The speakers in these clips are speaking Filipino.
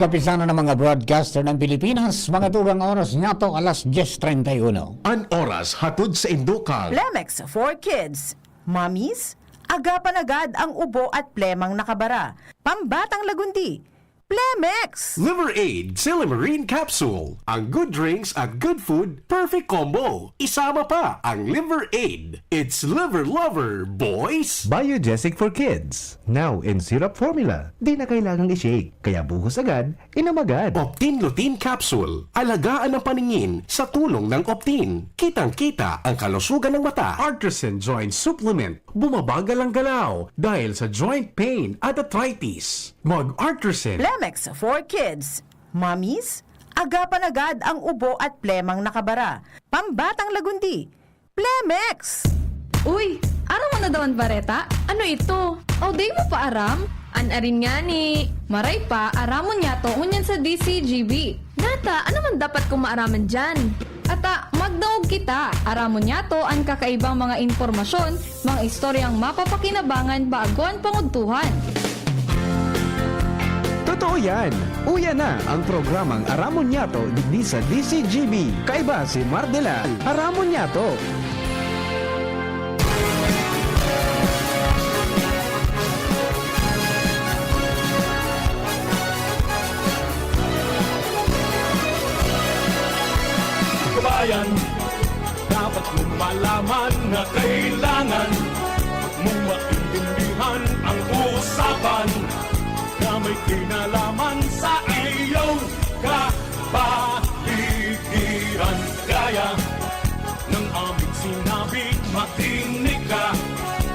Kapisana ng mga broadcaster ng Pilipinas, mga tugang oras nga to alas 10:31. An oras hatod sa Indokal. Plemex for Kids. Mommies, agapan agad ang ubo at plemang nakabara. Pambatang lagundi. Plemex! Liver Aid Silimarine Capsule. Ang good drinks at good food, perfect combo. Isama pa ang Liver Aid. It's liver lover, boys! Biogesic for Kids. Now in syrup formula. Di na kailangang i-shake. Kaya buhos agad, inom agad. Optin Lutein Capsule. Alagaan ang paningin sa tulong ng Optin. Kitang-kita ang kalusugan ng mata. Artisan Joint Supplement. Bumabagal ang galaw dahil sa joint pain at arthritis. Mag-Artisan. Plemex for Kids. Mommies, agapan agad ang ubo at plemang nakabara. Pambatang lagundi. Plemex! Uy, aram mo na daw ang bareta? Ano ito? O day mo pa aram? Anarin nga ni. Maray pa, aramon niya to unyan sa DCGB. Nata, ano man dapat kong maaraman dyan? Ata, magdaog kita. Aramon niya to ang kakaibang mga informasyon, mga istoryang mapapakinabangan bago ang panguntuhan. Totoo yan. Uya na ang programang Aramon Yato digdi sa DCGB. Kaiba si Mardela. Aramon Yato. Kabayan, dapat mong malaman na kailangan mong maintindihan ang usapan na may kinalaman sa iyong kapaligiran. Gaya ng aming sinabi, makinig ka.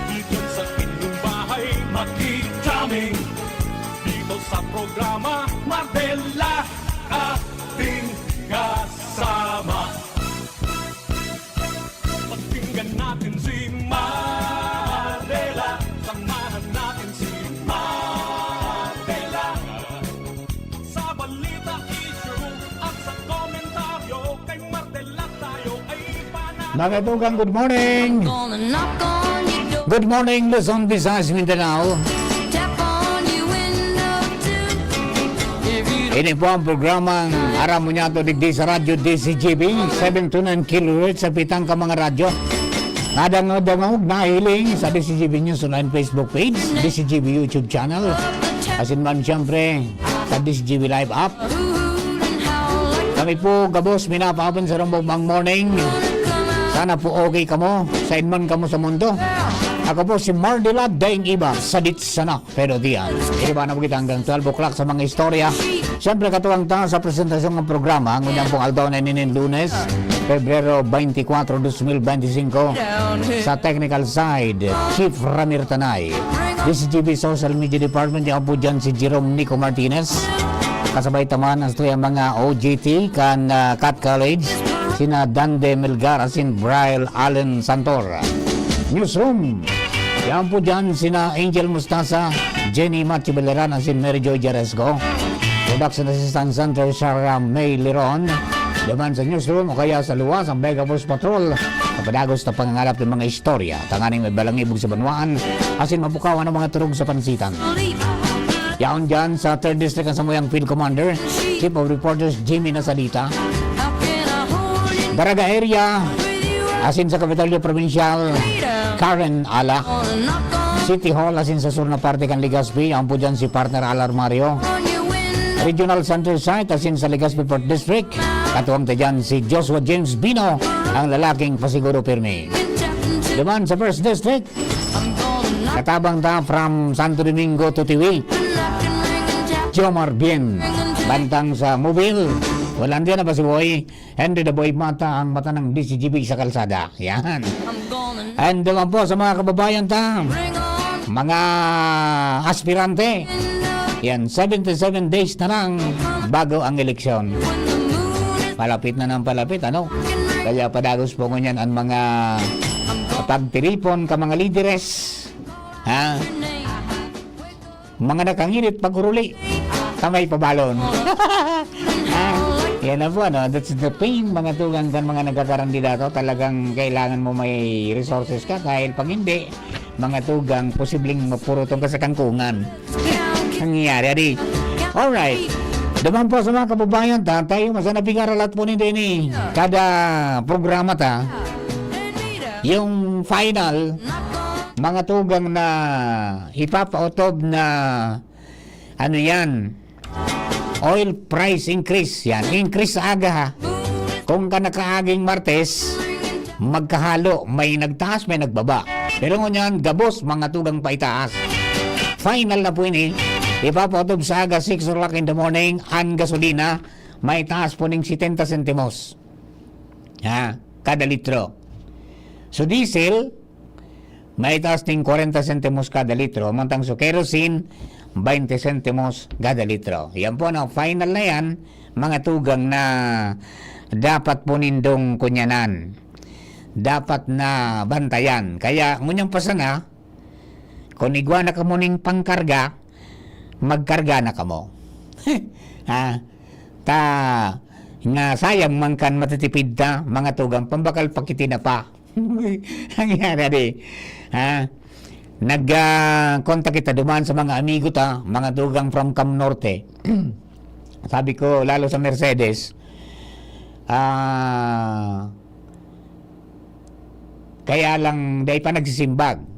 Dito sa inyong bahay, makikaming. Dito sa programa, Mardela, ating kasama. Pakinggan natin si Mardela. Samahan natin si Mardela. Sa balita, issue at sa komentaryo, kay Mardela tayo ay panalo. Mga tugang, good morning! Gonna knock on your door, Good morning, Luzon, Visayas, Mindanao. tap on your window too. If you Ini po ang programang Aramon Yato digdi sa Radyo DCGB, 729 kHz sa pitang ka mga radyo. Nadang-dangog nahiling sa DCGB News Online Facebook page, DCGB YouTube channel, asin man siyempre sa DCGB Live app. and howl like Kami po, kabos, minapapan sa Rambang Morning. Sana po okay kamo, sa inman kamo sa mundo. Ako po si Mardela Daing Iba, sadit sana, pero diyan. Iba na po kita hanggang 12 o'clock sa mga istorya. Siyempre katuwang ta sa presentasyon ng programa, ngunyan pong aldaw na ninin Lunes, Pebrero 24, 2025. Sa technical side, Chief Ramir Tanay. DCGB Social Media Department, yan po dyan si Jerome Nico Martinez. Kasabay taman ang tuyang mga OJT kan Cat College, sina Dande Melgar, asin Brian Allen Santor. Newsroom, yan po dyan sina Angel Mustasa, Jenny Machibeleran, asin Mary Joy Jaresco. Production Assistant Center, Sarah May Liron. Laman sa newsroom o kaya sa luwas ang Mega Force Patrol. Kapadagos na pangangalap ng mga istorya. Tanganing may balangibog sa banwaan, asin mapukawan ng mga turog sa pansitan. Yaon dyan sa 3rd District ang Samuyang Field Commander, Chief of Reporters Jimmy Nasalita. how can I hold you Daraga area, with you? asin sa Kapitolyo Provincial, Karen Ala. Gonna knock on City Hall, asin sa sur na parte kan Legazpi, ang po dyan si partner Alar Mario. your window. Regional Center Site, asin sa Legazpi Port District, katuwang dyan si Joshua James Bino, ang lalaking pasiguro pirmi. Naman sa 1st District, I'm gonna knock katabang ta from Santo Domingo to Tiwi, and ring and tap. Jomar Bien, bantang sa Mobile. Walang diyan na ba si Boy? Henry the Boy Mata, ang mata ng DCGB sa kalsada. Yan. I'm gonna And naman po sa mga kababayan ta, ring on mga aspirante. Yan, 77 days na lang bago ang eleksyon. when the moon is Palapit na ng palapit, ano? Kaya padagos po ngunyan ang mga pagtiripon ka mga lideres. Ha? Mga nakanginit paguruli. Kamay pabalon. Ha? Yan na po, ano? That's the pain, mga tugang kan mga nagkakandidato. Talagang kailangan mo may resources ka. Dahil pag hindi, mga tugang, posibleng mapurutong ka sa kangkungan. Nangyayari, adi. Alright. Daman po sa mga kababayan tayo masanapi aralat po nito ini. Kada programa yung final, mga tugang na ipapautob na ano yan, oil price increase yan. Increase sa aga ha. Kung ka nakaaging Martes, magkahalo, may nagtaas, may nagbaba. Pero ngunyan, gabos, mga tugang paitaas. Final na po ini. Ipapautob sa aga 6 o'clock in the morning, ang gasolina, may taas po ng 70 sentimos. Ha? Kada litro. So diesel, may taas ng 40 sentimos kada litro. Mantang so kerosene, 20 sentimos kada litro. Yan po na, final na yan, mga tugang na dapat po nindong kunyanan. Dapat na bantayan. Kaya, ngunyang pasana, kung igwa na ka mo ning pangkarga, magkarga na ka mo. Ha? Nga sayang man kan matitipid ta, mga tugang, pambakal pakiti na pa. Nangyari di. Ha? Nag-contact kita duman sa mga amigo ta, mga tugang from Cam Norte. Sabi ko, lalo sa Mercedes, kaya lang dahil pa nagsisimbag.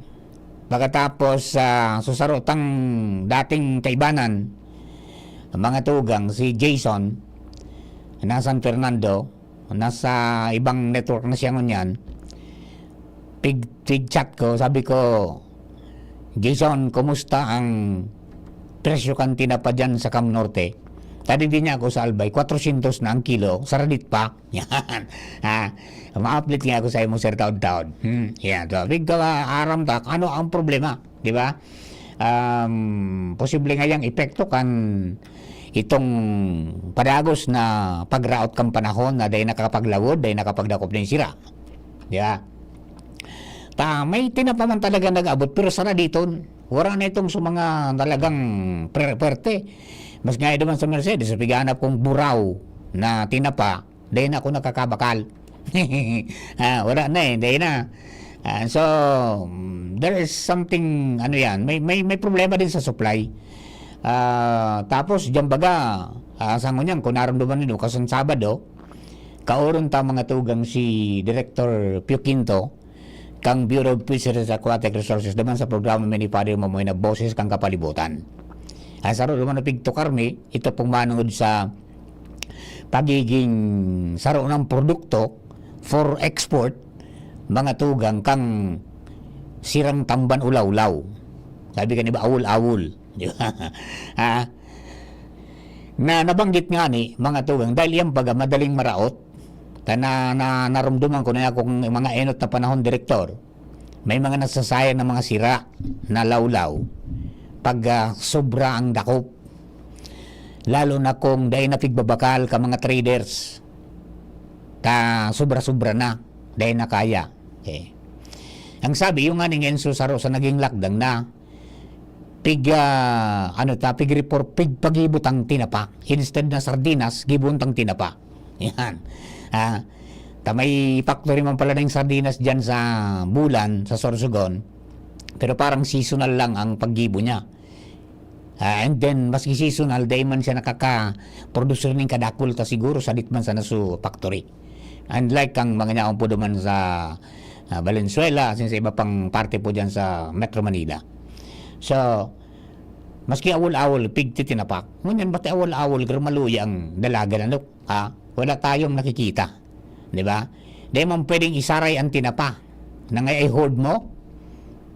Pagkatapos susarotang dating kaibanan, mga tugang, si Jason, na San Fernando, nasa ibang network na siya ngunyan, pig chat ko, sabi ko, Jason, kumusta ang presyo kantina pa dyan sa Cam Norte? Tadi din niya ako sa Albay, 400 na ang kilo, saradit pa. Yan. Ma-update nga ako sa imo, sir, taon-taon. Yan. So, big aram tak, ano ang problema? Di ba? Posible nga yung epekto kan itong padagos na pagraot kang panahon na dahil nakapaglawod, dahil nakapagdakop na yung sira. Di ba? May tinapaman talaga nag-abot, pero sana dito, wala na itong sa mga talagang perte. Mas nga naman sa Mercedes, piganap kong buraw na tinapa, dahil na ako nakakabakal. Wala na dahil na. So, there is something, ano yan, may problema din sa supply. Tapos, dyan baga, sa ngunyan, kung naramdaman nyo, kasang Sabado, kauron ta mga tugang si Director Pio Quinto, kang Bureau of Fisheries Aquatic Resources, naman sa programa ni Padre Mamoy na boses kang kapalibutan. Saro naman na pigto karmi, ito pong manungod sa pagiging saro ng produkto for export, mga tugang kang sirang tamban ulaw-ulaw. Sabi ka ba, awul-awul. Na nabanggit nga ni, mga tugang, dahil yan baga madaling maraot, na naramdaman ko na akong mga enot na panahon, direktor, may mga nasasayang na mga sira na lawlaw pag sobra ang dakop, lalo na kung dahil napigbabakal ka mga traders sobra-sobra na dahil na kaya. Ang sabi yung aning Enzo Saro sa naging lakdang na pagibutang tinapa instead na sardinas, gibuntang tinapa. Yan. May factory man pala ng sardinas dyan sa Bulan, sa Sorsogon, pero parang seasonal lang ang paggibo niya. And then, maski seasonal, dahil man siya nakaka-producer ng kadakul ta siguro sa ditman sa nasu factory. Unlike ang mga nyaong po duman sa Valenzuela, sa iba pang parte po dyan sa Metro Manila. So, maski awol-awol, pigti tinapak. Ngunyan, ba't awol-awol, maluya ang dalaga na wala tayong nakikita. Di ba? Dahil man pwedeng isaray ang tinapa na ngay hold mo,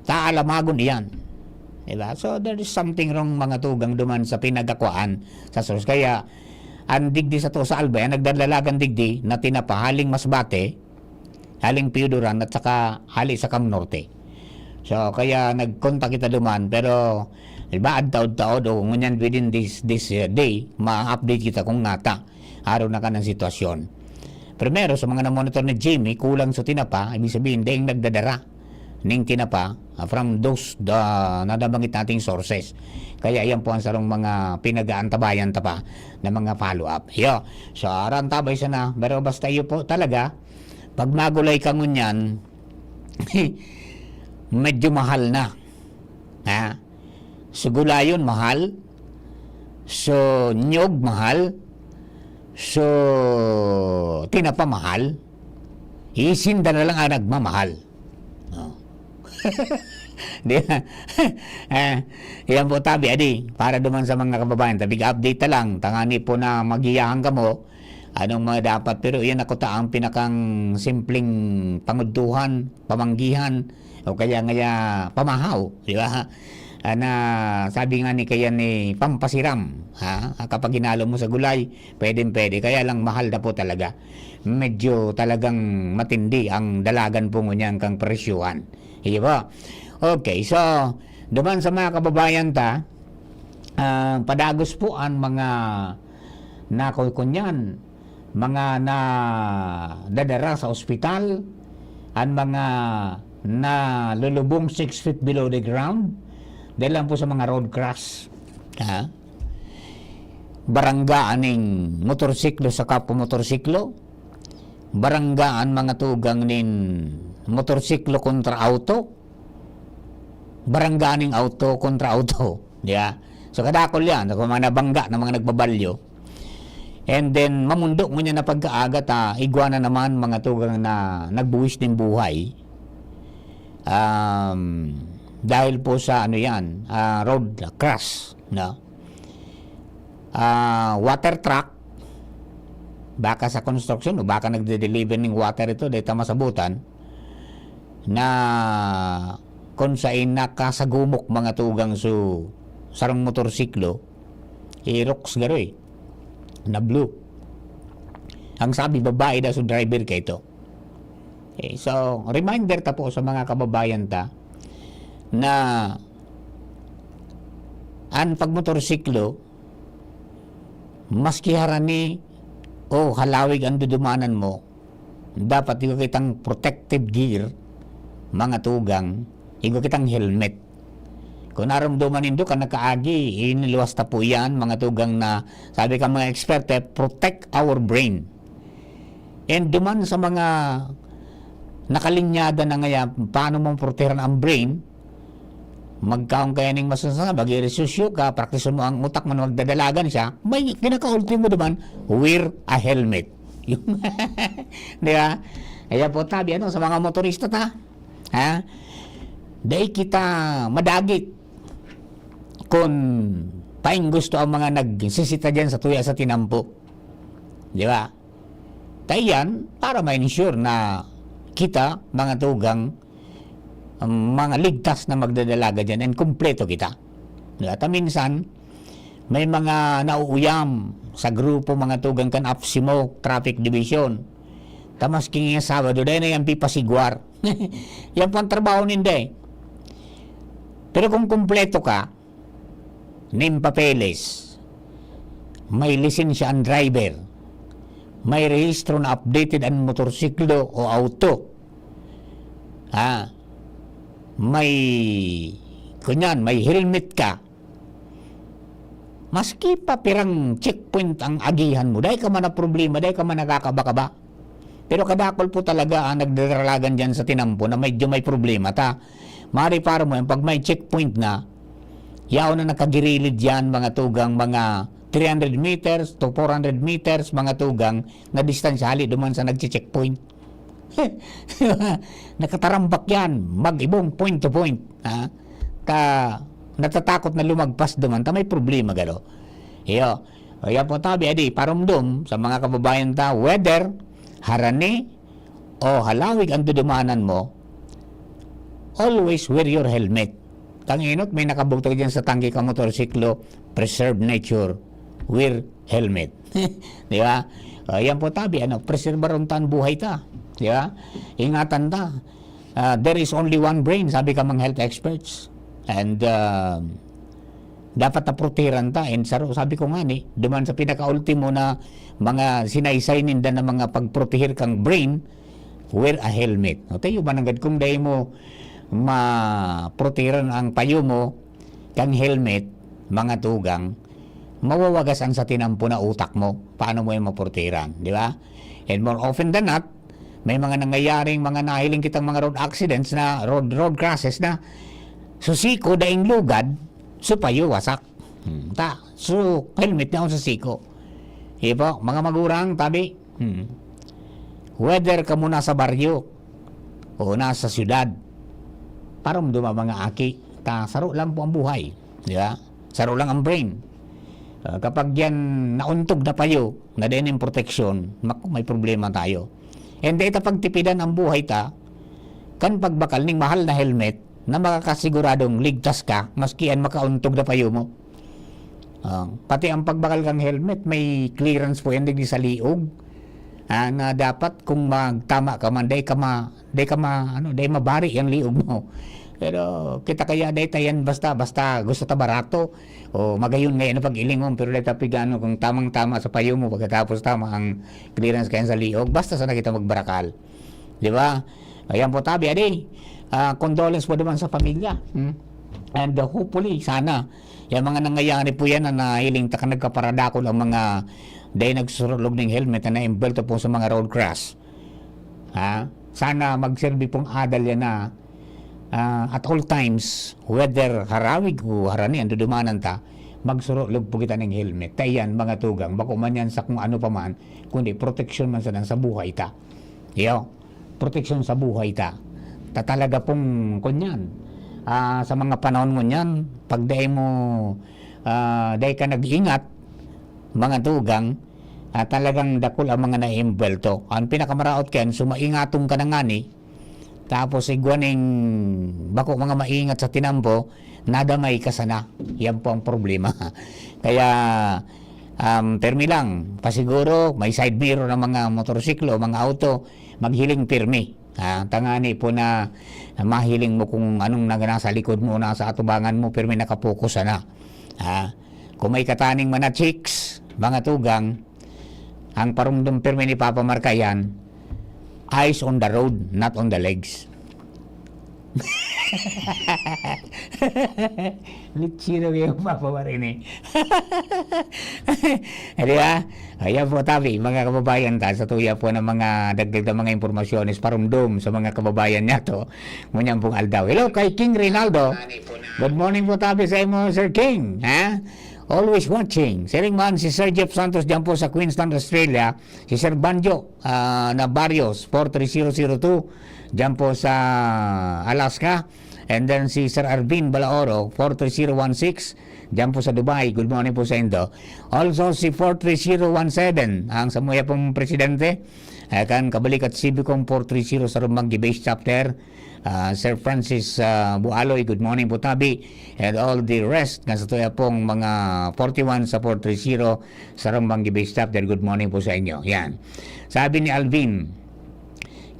taalamagon iyan. Diba? So, there is something wrong, mga tugang duman sa pinagakwaan sa source. Kaya, ang digdi sa to sa Albay, nagdadalagan digdi na tinapa haling Masbate, haling Pioduran, at saka hali sa Cam Norte. So, kaya nag-contact kita duman, pero diba, ad-taod-taod o ngunyan within this day, ma-update kita kung ngata araw na ka ng sitwasyon. Primero, sa mga na-monitor ni Jamie, kulang sa tinapa, ibig sabihin, dahil nagdadara ning tinapa from those nadabangit nating sources. Kaya yan po ang sarong mga pinag-aantabayan pa na mga follow-up. So, aran tabay siya na. Pero basta iyo po talaga, pag magulay ka ngunyan, medyo mahal na. Sugulayon, mahal. So, nyog mahal. So, tinapa mahal. Isinda na lang ang nagmamahal. Oh. Di ba? Yan po tabi, adi, para duman sa mga kababayan. Tabi update na lang, tangani po na magiyahan ka mo, anong mga dapat. Pero yan ako ang pinakang simpleng pangudduhan, pamanggihan, o kaya pamahaw, di ba? Na sabi nga ni kaya ni pampasiram, ha? Kapag ginalo mo sa gulay, pwede. Kaya lang mahal na po talaga. Medyo talagang matindi ang dalagan po ngunyan kang presyuhan. Di ba? Okay, so duman sa mga kababayan ta, padagos po ang mga nakukunyan, mga na dadara sa ospital, ang mga na lulubong 6 feet below the ground, dahil lang po sa mga road crash. Ha? Baranggaan ng motorsiklo sa kapwa motorsiklo, baranggaan mga tugang nin motorsiklo kontra auto, baranggaan ng auto kontra auto. Yeah. So kadakol yan, kung mga nabangga na mga nagbabalyo. And then mamundok mo niya na pagkaaga igwa na naman mga tugang na nagbuwis ng buhay. Dahil po sa road crash, no? Water truck, baka sa construction o baka nagde-deliver ng water ito dahil masabutan na kung saan nakasagumok mga tugang sarang motorsiklo, rocks garoy na blue. Ang sabi babae daw sa driver kay ito. Okay, so reminder ta po sa mga kababayan ta na ang pagmotorsiklo maski harani o halawig ang dudumanan mo, dapat igo kitang protective gear mga tugang, igo kitang helmet. Kung naramdaman nindo ka nakaagi, iniluwas ta po yan mga tugang na sabi ka mga eksperte, protect our brain. And duman sa mga nakalinyada na ngayon paano mong protehan ang brain, magkaong kaya ning masusanga, mag-resusyo ka, praktiso mo ang utak mo na magdadalagan siya, may pinaka-ultimo naman, wear a helmet. Di ba? Kaya po tabi, sa mga motorista ta, ha? Dahil kita madagit kung paing gusto ang mga nagsisita dyan sa tuya sa tinampo. Di ba? Tayan, para ma-ensure na kita, mga tugang, mga ligtas na magdadalaga dyan and kumpleto kita. At minsan may mga nauuyam sa grupo mga tugang kan APSIMO Traffic Division, tamas kingi Sabado dahil na yan pipasigwar. Yan po ang trabaho ninday. Pero kung kumpleto ka, name papeles, may lisensya ang driver, may rehistro na updated ang motorsiklo o auto, may helmet ka, maski pa pirang checkpoint ang agihan mo, dahil ka man na problema, dahil ka man nakakabakaba. Pero kadakol po talaga ang nagdaralagan dyan sa tinampo na medyo may problema ta. Mari para mo, pag may checkpoint na, yaw na nakagirilid yan mga tugang, mga 300 meters to 400 meters mga tugang na distansya hali duman sa nagche-checkpoint. Nakatarambak yan, mag-ibong point to point. Natatakot na lumagpas duman, may problema galo. Kaya po tabi, parumdum sa mga kababayan ta, whether harani o halawig ang dudumanan mo, always wear your helmet. Tanginot, may nakabugtog dyan sa tangki ka motorsiklo, preserve nature, wear helmet. Di ba? Yan po tabi, preserve ron buhay ta. Di ba? Ingatan ta. There is only one brain, sabi ka mga health experts. And dapat na proteran ta. And sabi ko nga duman sa pinaka-ultimo na mga sinaysay ninda na mga pagprotehir kang brain, wear a helmet. O tayo ba nanggad kung dahil mo maproteran ang payo mo kang helmet, mga tugang, mawawagasan sa tinampo na utak mo. Paano mo yung maproteran? Di ba? And more often than not, may mga nangyayaring mga nahiling kitang mga road accidents na road crashes na susiko daing lugad, supayo wasak. So, helmet na ako sa siko. Ipo, mga magurang, tabi. Whether ka muna sa baryo o nasa syudad, parang duma mga aki, saro lang po ang buhay. Di ba? Saro lang ang brain. Kapag yan nauntog na payo, na din yung protection, may problema tayo. And ito pagtipidan ang buhay ta, kan pagbakal ning mahal na helmet, na makakasiguradong ligtas ka, maski yan makauntog na payo mo. Pati ang pagbakal kang helmet, may clearance po yan digdi sa liog. Na dapat kung magtama ka man, day mabari yung liog mo. Pero kita kaya day tayan basta gusto ta barato o magayon ngayon na pag-iling mo, pero day tapigano kung tamang-tama sa payo mo pagkatapos tama ang clearance kaya sa liog, basta sana kita magbarakal. Di ba? Ayan po tabi, adi. Condolence po naman sa pamilya. And hopefully, sana, yung mga nangyayari po yan na nahiling taka nagkaparadako ang mga day nagsurulog ng helmet na na-imbelto po sa mga road crash. Sana magserbi pong adal yan na at all times, whether harawig o harani, ando dumanan ta, magsurulog po kita ng helmet. Tayan, mga tugang, bako man yan sa kung ano pa man, kundi protection man sa buhay ta. Yo, protection sa buhay ta. Talaga pong kunyan. Sa mga panahon mo yan, pag day mo, day ka nag-ingat, mga tugang, talagang dakol ang mga na-imbelto. Ang pinakamaraot ken, sumaingatong ka na nga ni, tapos igwaning bako mga maingat sa tinambo, nadamay ka sana. Yan po ang problema. Kaya, permi lang, pasiguro, may side mirror ng mga motorsiklo, mga auto, maghiling pirmi. Tangani po na mahiling mo kung anong nasa likod mo, nasa atubangan mo, pirmi nakapokus na. Kung may kataning mga chicks, mga tugang, ang parumdum pirmi ni Papa Marca yan, eyes on the road, not on the legs. Litsiro yung Papa Marini. Di ba? Ayan po tabi, mga kababayan ta, sa tuya po ng mga dagdag na mga impormasyones parumdum sa mga kababayan niya to. Ngunyan pong aldaw. Hello kay King Rinaldo. Good morning po tabi sa imo, Sir King. Always watching. Siring man si Sir Jeff Santos dyan po sa Queensland, Australia. Si Sir Banjo na Barrios 43002 dyan po sa Alaska. And then si Sir Arvin Balaoro 43016 dyan po sa Dubai. Good morning po sa Indo. Also si 43017 ang samuya pong presidente. Kan kabalik at Cibicom 430 sa Rumanggi Base Chapter. Sir Francis Bualoy, good morning po tabi. And all the rest, sa tuya pong mga 41 sa 430 sa Rumanggi Base Chapter, good morning po sa inyo. Yan. Sabi ni Alvin,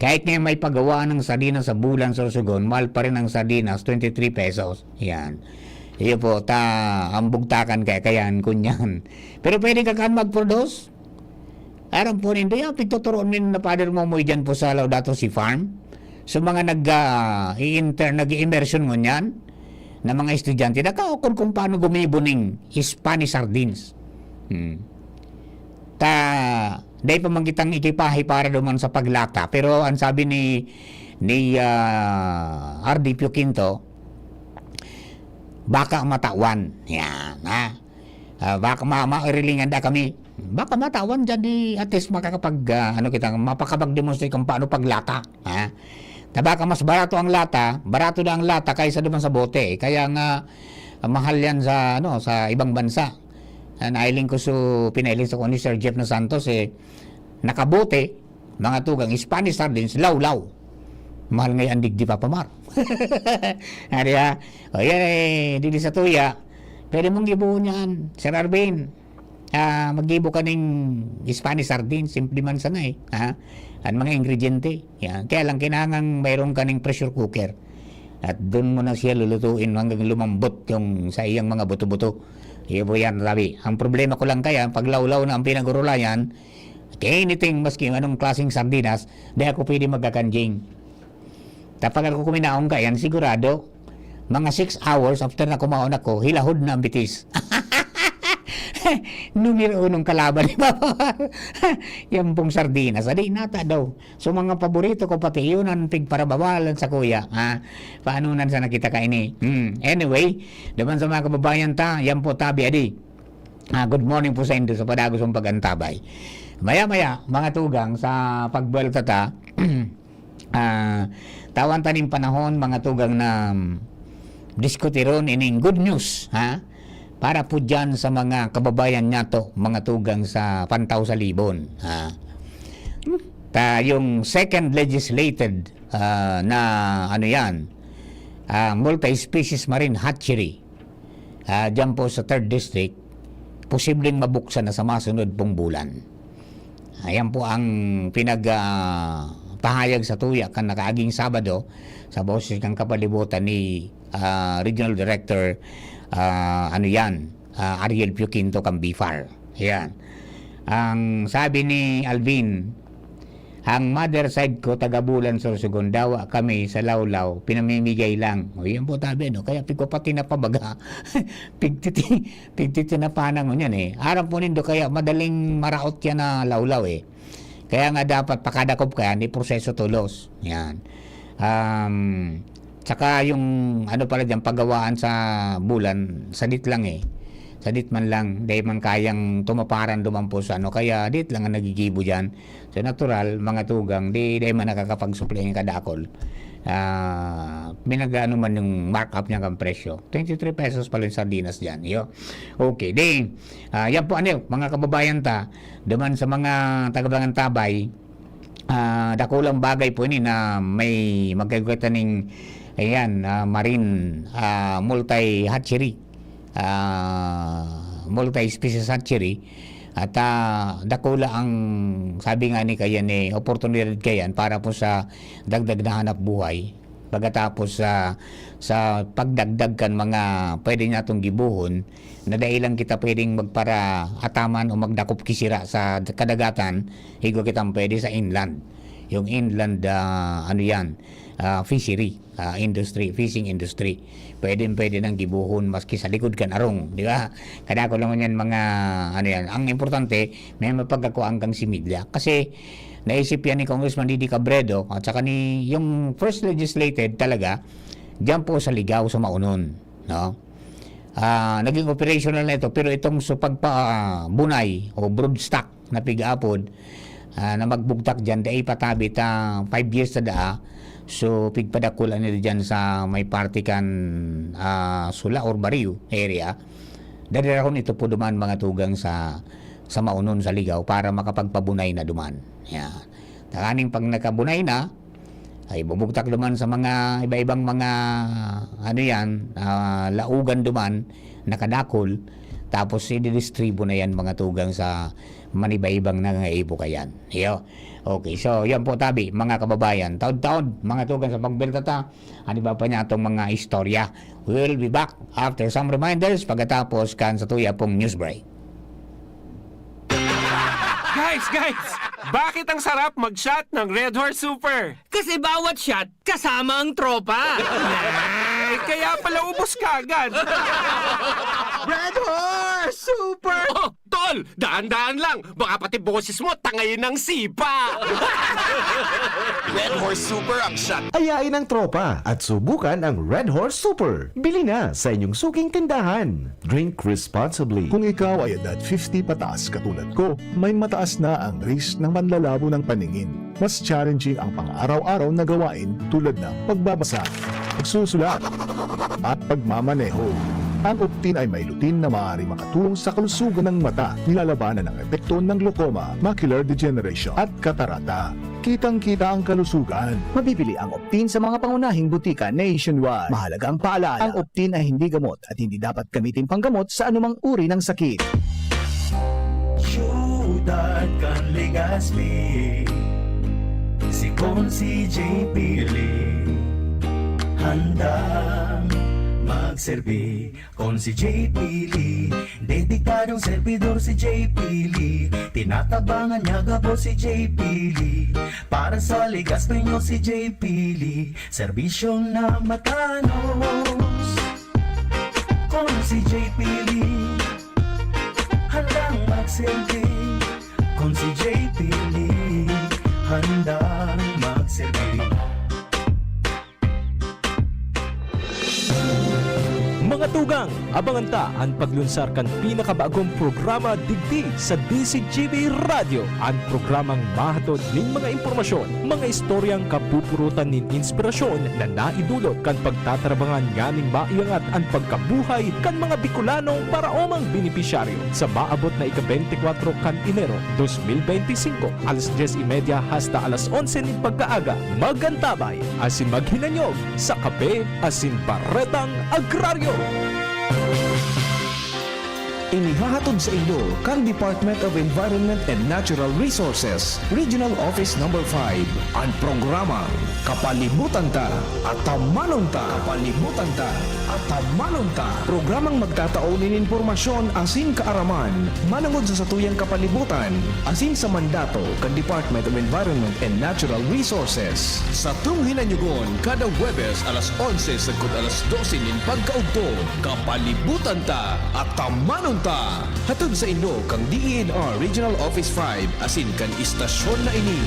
kahit nga may paggawa ng sardinas sa bulan sa Sorsogon, mahal pa rin ang sardinas, 23 pesos. Yan. Iyo po, ang bugtakan kayan, kunyan. Pero pwede ka kan mag-produce? Aram po rin doon, pagtuturoon min na father mo dyan po sa Laudato Si Farm. So mga nag-immersion mo niyan, na mga estudyante, nakaukod kung paano gumibuning Spanish sardines. Dahil pa man kitang ikipahi para duman sa paglata. Pero ang sabi ni R.D. Pio Quinto, baka matawan. Yan, baka mairilingan da kami. Baka matawan dyan di at least makakapag, mapakapag-demonstrate kung paano paglata. Baka mas barato ang lata, barato na ang lata kaysa duman sa bote. Kaya nga, mahal yan sa ibang bansa. Nailing ko pinailing sa ni Sir Jeff na Santos, nakabote, mga tugang, Spanish sardines, law-law. Mahal ngayon digdi pa pamar. Ariya, dili sa tuya, pwede mong gibuon yan, Sir Arvin. Mag-gibo ka ng Spanish sardines, simple man sana ang mga ingrediente. Yan. Kaya lang kinangang mayroon ka ng pressure cooker. At doon mo na siya lulutuin hanggang lumambot yung sa iyang mga buto-buto. Ibo yan, labi. Ang problema ko lang kaya, pag lawlaw na ang pinagurulayan, anything, maski anong klaseng sardinas, di ako pwede magkakanjing. Tapos ako kuminaong ka yan, sigurado, mga 6 hours after na kumaon ako, hilahod na ang bitis. numero unong kalaban ni Papa. Yan pong sardinas. Adi, nata daw. So mga paborito ko pati yun ang pigparabawalan sa kuya. Ha? Paano nan sa nakita ka ini? Anyway, naman sa mga kababayan ta, yan po tabi, adi. Good morning po sa inyo sa padagos ng pagantabay. Maya-maya, mga tugang, sa pagbuelta ta, tawan tanim panahon, mga tugang na diskutiron ining good news, ha? Para po dyan sa mga kababayan nato, mga tugang sa Pantaw sa Libon. Yung second legislated na ano yan, multi-species marine hatchery, dyan po sa 3rd District, posibleng mabuksan na sa masunod pong bulan. Ayan po ang pahayag sa tuya kan nakaaging Sabado sa boses ng kapalibutan ni Regional Director Ariel Puquinto Cambifar. Ayan. Ang sabi ni Alvin, ang mother side ko taga-Bulan Sorsogon, dawa kami sa Lawlaw, pinamimigay lang. O yan po tabi, no? Kaya piko pati na pabaga. Pigtiti na panang yan eh. Aram po nindo kaya madaling maraot yan na Lawlaw eh. Kaya nga dapat pakadakop kaya ni proseso tulos. Yan. Tsaka yung ano pala dyan, paggawaan sa Bulan, sadit lang eh. Sadit man lang, di man kayang tumaparan dumampo sa ano, kaya dit lang ang nagigibo dyan. So natural, mga tugang, di man nakakapag-supply ng kadakol. Minagano man yung markup niya kang presyo. 23 pesos pala yung sardinas dyan. Yo. Okay, di. Yan po ano, mga kababayan ta, duman sa mga tagabangan tabay, dakulang bagay po ini na may magkagatan ng marine multi-hatchery. Multi-species hatchery at dakula ang sabi nga ni kaya ni oportunidad kayan para po sa dagdag na hanap buhay pagkatapos sa pagdagdag kan mga pwede natong gibuhon na dahilan kita pwedeng magpara ataman o magdakop kisira sa kadagatan higo kitang pwede sa inland yung inland fishery industry, fishing industry. Pwede nang gibuhon maski sa likod kan arong, di ba? Kada ko lang yan mga Ang importante may mapagkakuan kang similya kasi naisip yan ni Congressman Didi Cabredo at saka ni yung first legislated talaga diyan po sa Ligaw sa Maunon, no? Naging operational na ito pero itong sa pagpabunay o broodstock na pig-apod na magbugtak dyan dahil patabit 5 years na daa. So pigpadakulan nila dyan sa may partikan Sula or Bariu area. Dadirahon ito po duman mga tugang sa Maunon sa Ligaw para makapagpabunay na duman. Yan. Takaning pag nakabunay na ay bubugtak duman sa mga iba-ibang mga laugan duman nakadakol tapos i-distribu na yan mga tugang sa maniba-ibang nangaipo kayan. Yo. Okay, so yan po tabi mga kababayan. Taon-taon mga tugang sa pagbeltata. Ano ba pa niya itong mga istorya? We'll be back after some reminders pagkatapos kan sa tuya pong news break. Guys! Bakit ang sarap mag-shot ng Red Horse Super? Kasi bawat shot, kasama ang tropa. Ay, kaya pala ubos kagad. Red Horse Super! Oh, tol, daan-daan lang. Baka pati boses mo tangayin ng sipa. Red Horse Super ang shot. Ayain ang tropa at subukan ang Red Horse Super. Bili na sa inyong suking tindahan. Drink responsibly. Kung ikaw ay edad 50 pataas katulad ko, may mataas na ang risk ng panlalabo ng paningin. Mas challenging ang pang-araw-araw na gawain tulad ng pagbabasa, pagsusulat, at pagmamaneho. Ang Optin ay may lutin na maaari makatulong sa kalusugan ng mata, nilalabanan ang epekto ng glaucoma, macular degeneration at katarata. Kitang-kita ang kalusugan. Mabibili ang Optin sa mga pangunahing butika nationwide. Mahalaga ang paalala. Ang Optin ay hindi gamot at hindi dapat gamitin panggamot sa anumang uri ng sakit. Syudad kan Legazpi, si Consi JP handang magserbi. Con si JP Lee, dedikadong servidor si JP Lee. Tinatabangan niya gabo si JP Lee. Para sa Legazpi nyo si JP Lee, serbisyong na matanos. Con si JP Lee, magsilbi kung si JP Lee handang magsilbi. Mga tugang, abangan ta ang paglunsar kan pinakabagong programa digdi sa DCGB Radio. Ang programang mahatod ning mga impormasyon, mga istoryang kapupurutan nin inspirasyon na naidulot kan pagtatrabangan nganing maiangat ang pagkabuhay kan mga Bicolanong paraomang benepisyaryo sa maabot na ika-24 kan Enero 2025 alas 10:30 hasta alas 11 ning pagkaaga. Magantabay asin maghinanyog sa kape asin baretang agraryo. Inihahatod sa inyo kan Department of Environment and Natural Resources, Regional Office No. 5, ang programa Kapalibutan Ta at Tamanon Ta. Kapalibutan Ta at Tamanon Ta. Programang magtataunin informasyon asin kaaraman, manangod sa satuyang kapalibutan, asin sa mandato kan Department of Environment and Natural Resources. Sa tunghinanyugon, kada Huwebes alas 11 sagkod alas 12 nin pagkaugto, Kapalibutan Ta at Tamanon Ta. Hatod sa inyo kang DENR Regional Office 5 asin kan istasyon na ini.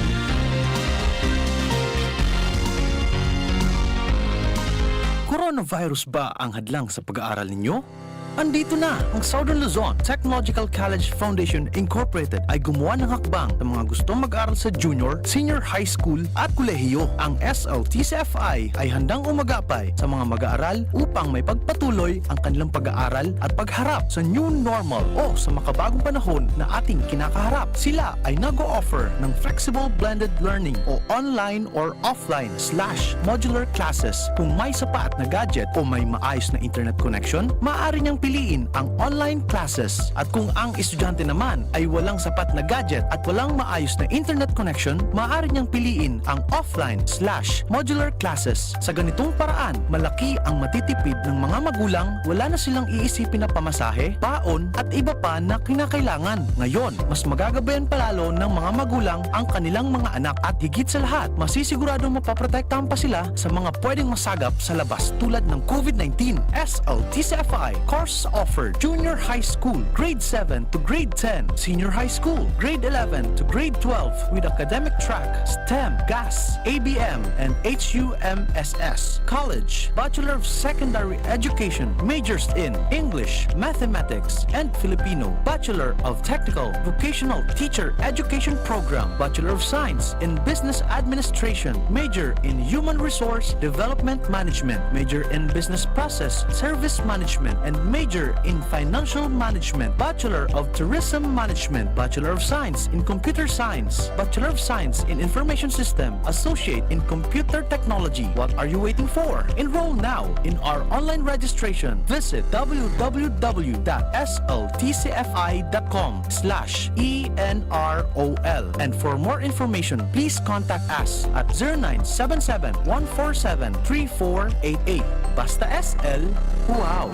Coronavirus ba ang hadlang sa pag-aaral ninyo? Andito na ang Southern Luzon Technological College Foundation Incorporated ay gumawa ng hakbang sa mga gustong mag-aral sa junior, senior high school at kolehiyo. Ang SLTCFI ay handang umagapay sa mga mag-aaral upang may pagpatuloy ang kanilang pag-aaral at pagharap sa new normal o sa makabagong panahon na ating kinakaharap. Sila ay nag-o-offer ng flexible blended learning o online or offline / modular classes. Kung may sapat na gadget o may maayos na internet connection, maaari niyang piliin ang online classes. At kung ang estudyante naman ay walang sapat na gadget at walang maayos na internet connection, maaari niyang piliin ang offline / modular classes. Sa ganitong paraan, malaki ang matitipid ng mga magulang, wala na silang iisipin na pamasahe, baon at iba pa na kinakailangan. Ngayon, mas magagabayan palalo ng mga magulang ang kanilang mga anak at higit sa lahat, masisiguradong mapaprotektahan pa sila sa mga pwedeng masagap sa labas tulad ng COVID-19. SLTCFI course offered junior high school, grade 7 to grade 10, senior high school, grade 11 to grade 12 with academic track, STEM, GAS, ABM, and HUMSS. College, Bachelor of Secondary Education, majors in English, Mathematics, and Filipino. Bachelor of Technical Vocational Teacher Education Program, Bachelor of Science in Business Administration, major in Human Resource Development Management, major in Business Process Service Management, and major in Financial Management, Bachelor of Tourism Management, Bachelor of Science in Computer Science, Bachelor of Science in Information System, Associate in Computer Technology. What are you waiting for? Enroll now in our online registration. Visit www.sltcfi.com/ENROL. And for more information, please contact us at 0977-147-3488. Basta SL, wow!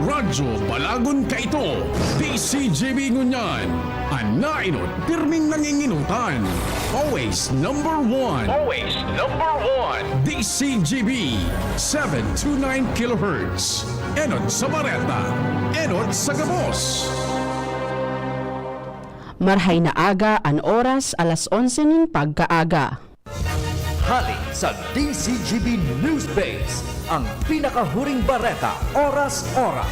Radyo Balagon ka ito, DCGB Ngunyan, anainot, pirming nanginginutan, always number one. Always number one. DCGB, 729 kHz, enot sa Bareta, enot sa Gabos. Marhay na aga ang oras alas 11 ning pagkaaga. Hali sa DCGB News Base, ang pinakahuring bareta, oras-oras.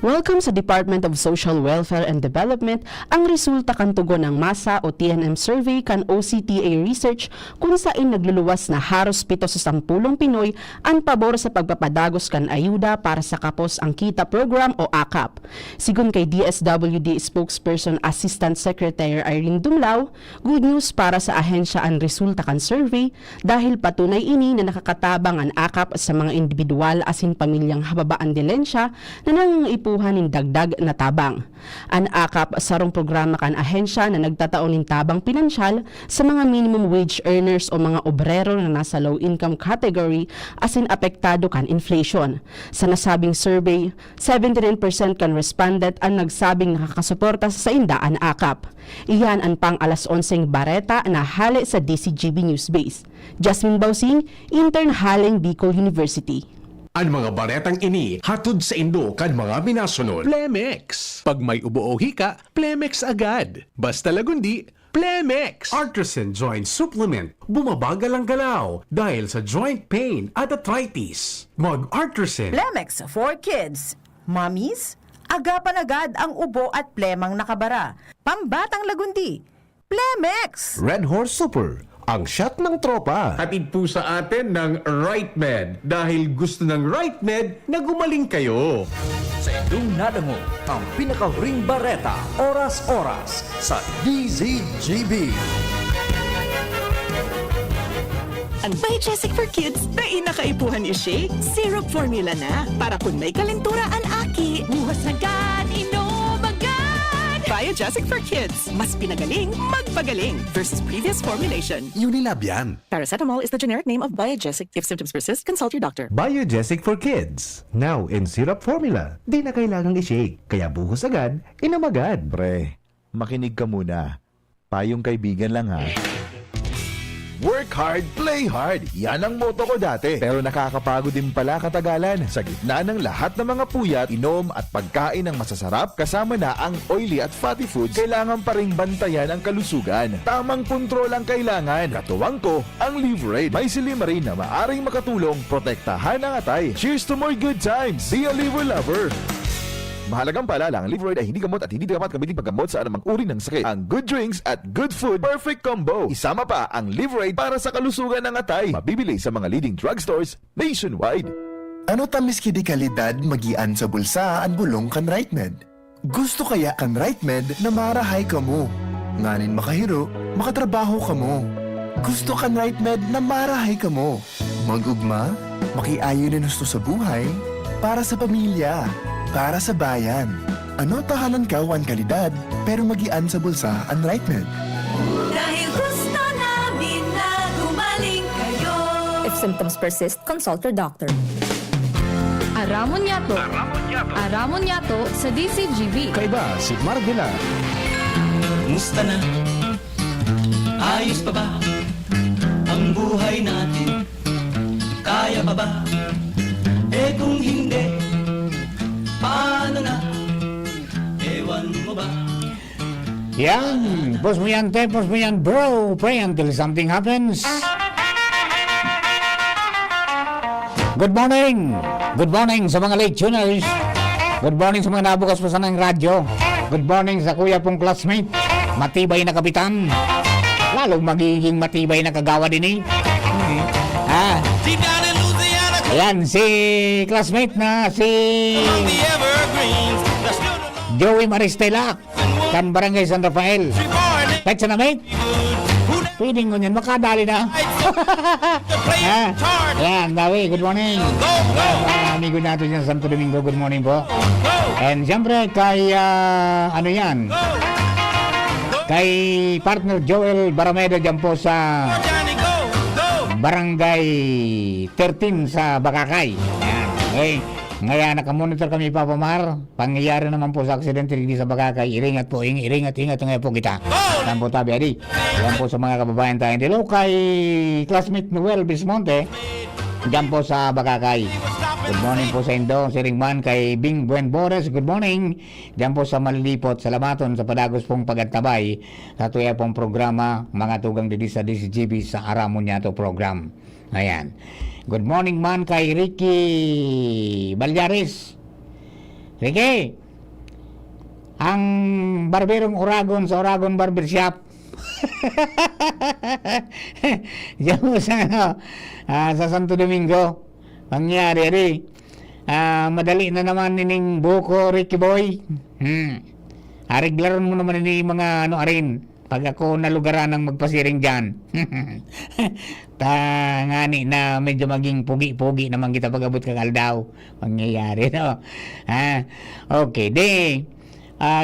Welcome sa Department of Social Welfare and Development. Ang resulta kan tugon ng MASA o TNM survey kan OCTA research kung saan nagluluwas na haros 7 sa 10 Pinoy ang pabor sa pagpapadagos kan ayuda para sa kapos ang kita program o AKAP. Sigun kay DSWD spokesperson Assistant Secretary Irene Dumlao, good news para sa ahensya ang resulta kan survey dahil patunay ini na nakakatabang ang AKAP sa mga individual asin pamilyang hababaan dilensya na nangangaipuhan nin dagdag na tabang. Ang AKAP sarong programa kan ahensya na nagtataon nin tabang pinansyal sa mga minimum wage earners o mga obrero na nasa low income category asin apektado kan inflation. Sa nasabing survey, 79% kan respondent ang nagsabing nakakasuporta sa inda ang AKAP. Iyan ang pang alas 11 bareta na hali sa DCGB News Base. Jasmine Bausing, Intern Haling Bicol University. Ang mga baretang ini hatod sa Indo kan mga minasunod. Plemex. Pag may ubo o hika, Plemex agad. Basta lagundi, Plemex. Artisan Joint Supplement. Bumabagal ang galaw dahil sa joint pain at arthritis. Mag-Artisan. Plemex for kids. Mommies, agapan agad ang ubo at plemang nakabara. Pambatang lagundi. Plemex! Red Horse Super, ang shot ng tropa. Hatid po sa atin ng Right Med dahil gusto ng Right Med na gumaling kayo. Sa inyong nadango ang pinakahuring bareta, oras-oras sa DZGB. Ang Biogesic for Kids na inakaipuhan ni Shea, syrup formula na. Para kung may kalentura ang aki, buhas agad, inom agad! Biogesic for Kids, mas pinagaling, magpagaling versus previous formulation. Unilab yan. Paracetamol is the generic name of Biogesic. If symptoms persist, consult your doctor. Biogesic for Kids. Now in syrup formula. Di na kailangang i-shake. Kaya buhos agad, inom agad. Pre, makinig ka muna. Payong kaibigan lang ha. Work hard, play hard. Yan ang motto ko dati. Pero nakakapagod din pala katagalan. Sa gitna ng lahat ng mga puyat, inom at pagkain ng masasarap, kasama na ang oily at fatty foods, kailangan pa ring bantayan ang kalusugan. Tamang kontrol ang kailangan. Katuwang ko, ang Liverade. May silimarin na maaring makatulong, protektahan ang atay. Cheers to more good times. Be a liver lover. Mahalagang paalala, ang Liverade ay hindi gamot at hindi dapat gamitin paggamot sa anumang uri ng sakit. Ang good drinks at good food, perfect combo. Isama pa ang Liverade para sa kalusugan ng atay. Mabibili sa mga leading drugstores nationwide. Ano tamis kidi kalidad magian sa bulsa ang bulong kan Right Med? Gusto kaya kan Right Med na marahay ka mo? Nganin makahiro, makatrabaho ka mo. Gusto kan Right Med na marahay ka mo? Magugma, makiayo din gusto sa buhay, para sa pamilya, para sa bayan. Ano tahanan ka ang kalidad, pero magian sa bulsa ang Right Med? Dahil gusto namin na gumaling kayo. If symptoms persist, consult your doctor. Aramon Yato. Aramon Yato sa DCGB. Kaiba si Mardila. Musta na? Ayos pa ba ang buhay natin? Kaya pa ba? Eh kung hindi, paano na? Ewan mo ba? Yan, pos mo yan, te, pos mo yan, bro. Pray until something happens. Good morning! Good morning sa mga late tuners. Good morning sa mga nabukas pa sa ng radyo. Good morning sa kuya pong classmate. Matibay na kapitan. Lalong magiging matibay na kagawa din eh. Ayan, si classmate na si Joey Maristela kan Barangay San Rafael. Kahit sa namit, pwedeng ko yan, makadali na. Ayan, Dawi, good morning. Ayan, amigo natin dyan sa Santo Domingo, good morning po. And siyempre kay, ano yan, kay partner Joel Barameda dyan po sa Barangay 13 sa Bakakay. Ayan, okay. Ngayon, nakamonitor kami, Papa Mar. Pangyayari naman po sa aksidente dito sa Bakakay. Iringat po, iringat ngayon po kita. Yan po tabi, adi. Yan po sa mga kababayan tayo. Hello kay classmate Noel Bismonte. Diyan po sa Bakakay. Good morning po sa Indo, si Ringman, kay Bing Buen Bores. Good morning. Diyan po sa Malilipot, Salamaton, sa padagos pong pagantabay. Sa tuya pong programa, mga tugang didi sa DCGB sa Aramon Yato program. Ayan. Good morning man kay Ricky Balyares. Ricky, ang barberong Oragon sa Oragon Barbershop. Diyan mo sa Santo Domingo. Pangyari, madali na naman nining buko, Ricky Boy. Ariglaron mo naman ni mga arin. Pag ako nalugaran ng magpasiring dyan. Ngani na medyo maging pugi-pugi naman kita pag-abot kang aldaw. Pangyayari, no? Okay,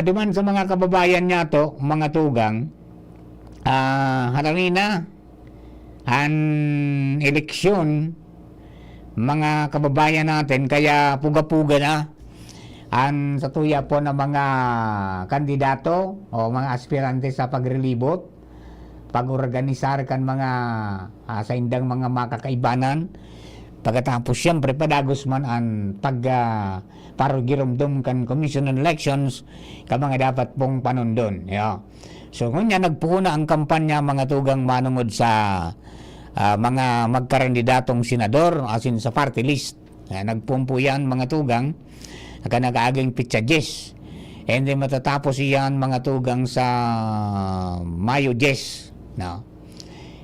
duman sa mga kababayan niya to, mga tugang, harangin na ang eleksyon, mga kababayan natin, kaya puga-puga na ang sa tuya po ng mga kandidato o mga aspirante sa pagrelibot, pag-organisar kan mga sa indang mga makakaibanan, Pagkatapos siyempre padagos man ang para girumdum kan Commission on Elections mga dapat pong panundon. So ngunya nagpuuna ang kampanya mga tugang manungod sa mga magkarandidatong senador asin sa party list. Nagpumpo yan mga tugang nag-aaging pitsadjes. And then matatapos iyan mga tugang sa Mayo 10. No?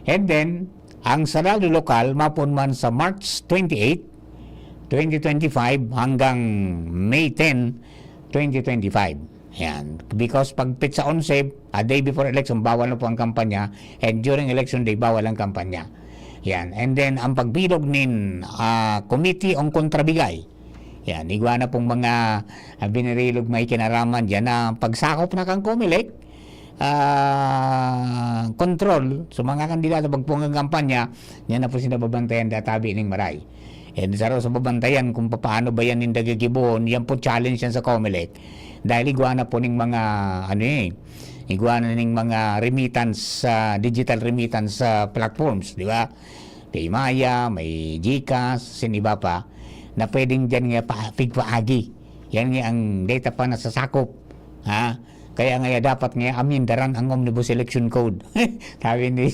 And then ang sarado lokal mapunman sa March 28, 2025 hanggang May 10, 2025. Yan. Because pag pitsa 11, a day before election, bawal na po ang kampanya. And during election day, bawal ang kampanya. Yan. And then, ang pagbilog nin Committee on Kontrabigay. Yan. Igwa na pong mga binirilog may kinaraman dyan na pagsakop na kang Comelec, control sa mga kandidato pagpungang kampanya, yan na po sinababantayan databi ning maray. And sa babantayan kung paano ba yan yung dagagibon, yan po challenge yan sa Comelec. Dahil igwa na po ning mga igwa na ning mga remittance, digital remittance platforms, di ba? May Maya, may GCash, siniba pa, na pwedeng dyan nga pigpaagi. Yan nga ang data pa nasasakop. Kaya nga dapat nga amindaran ang Omnibus Election Code. Sabi ni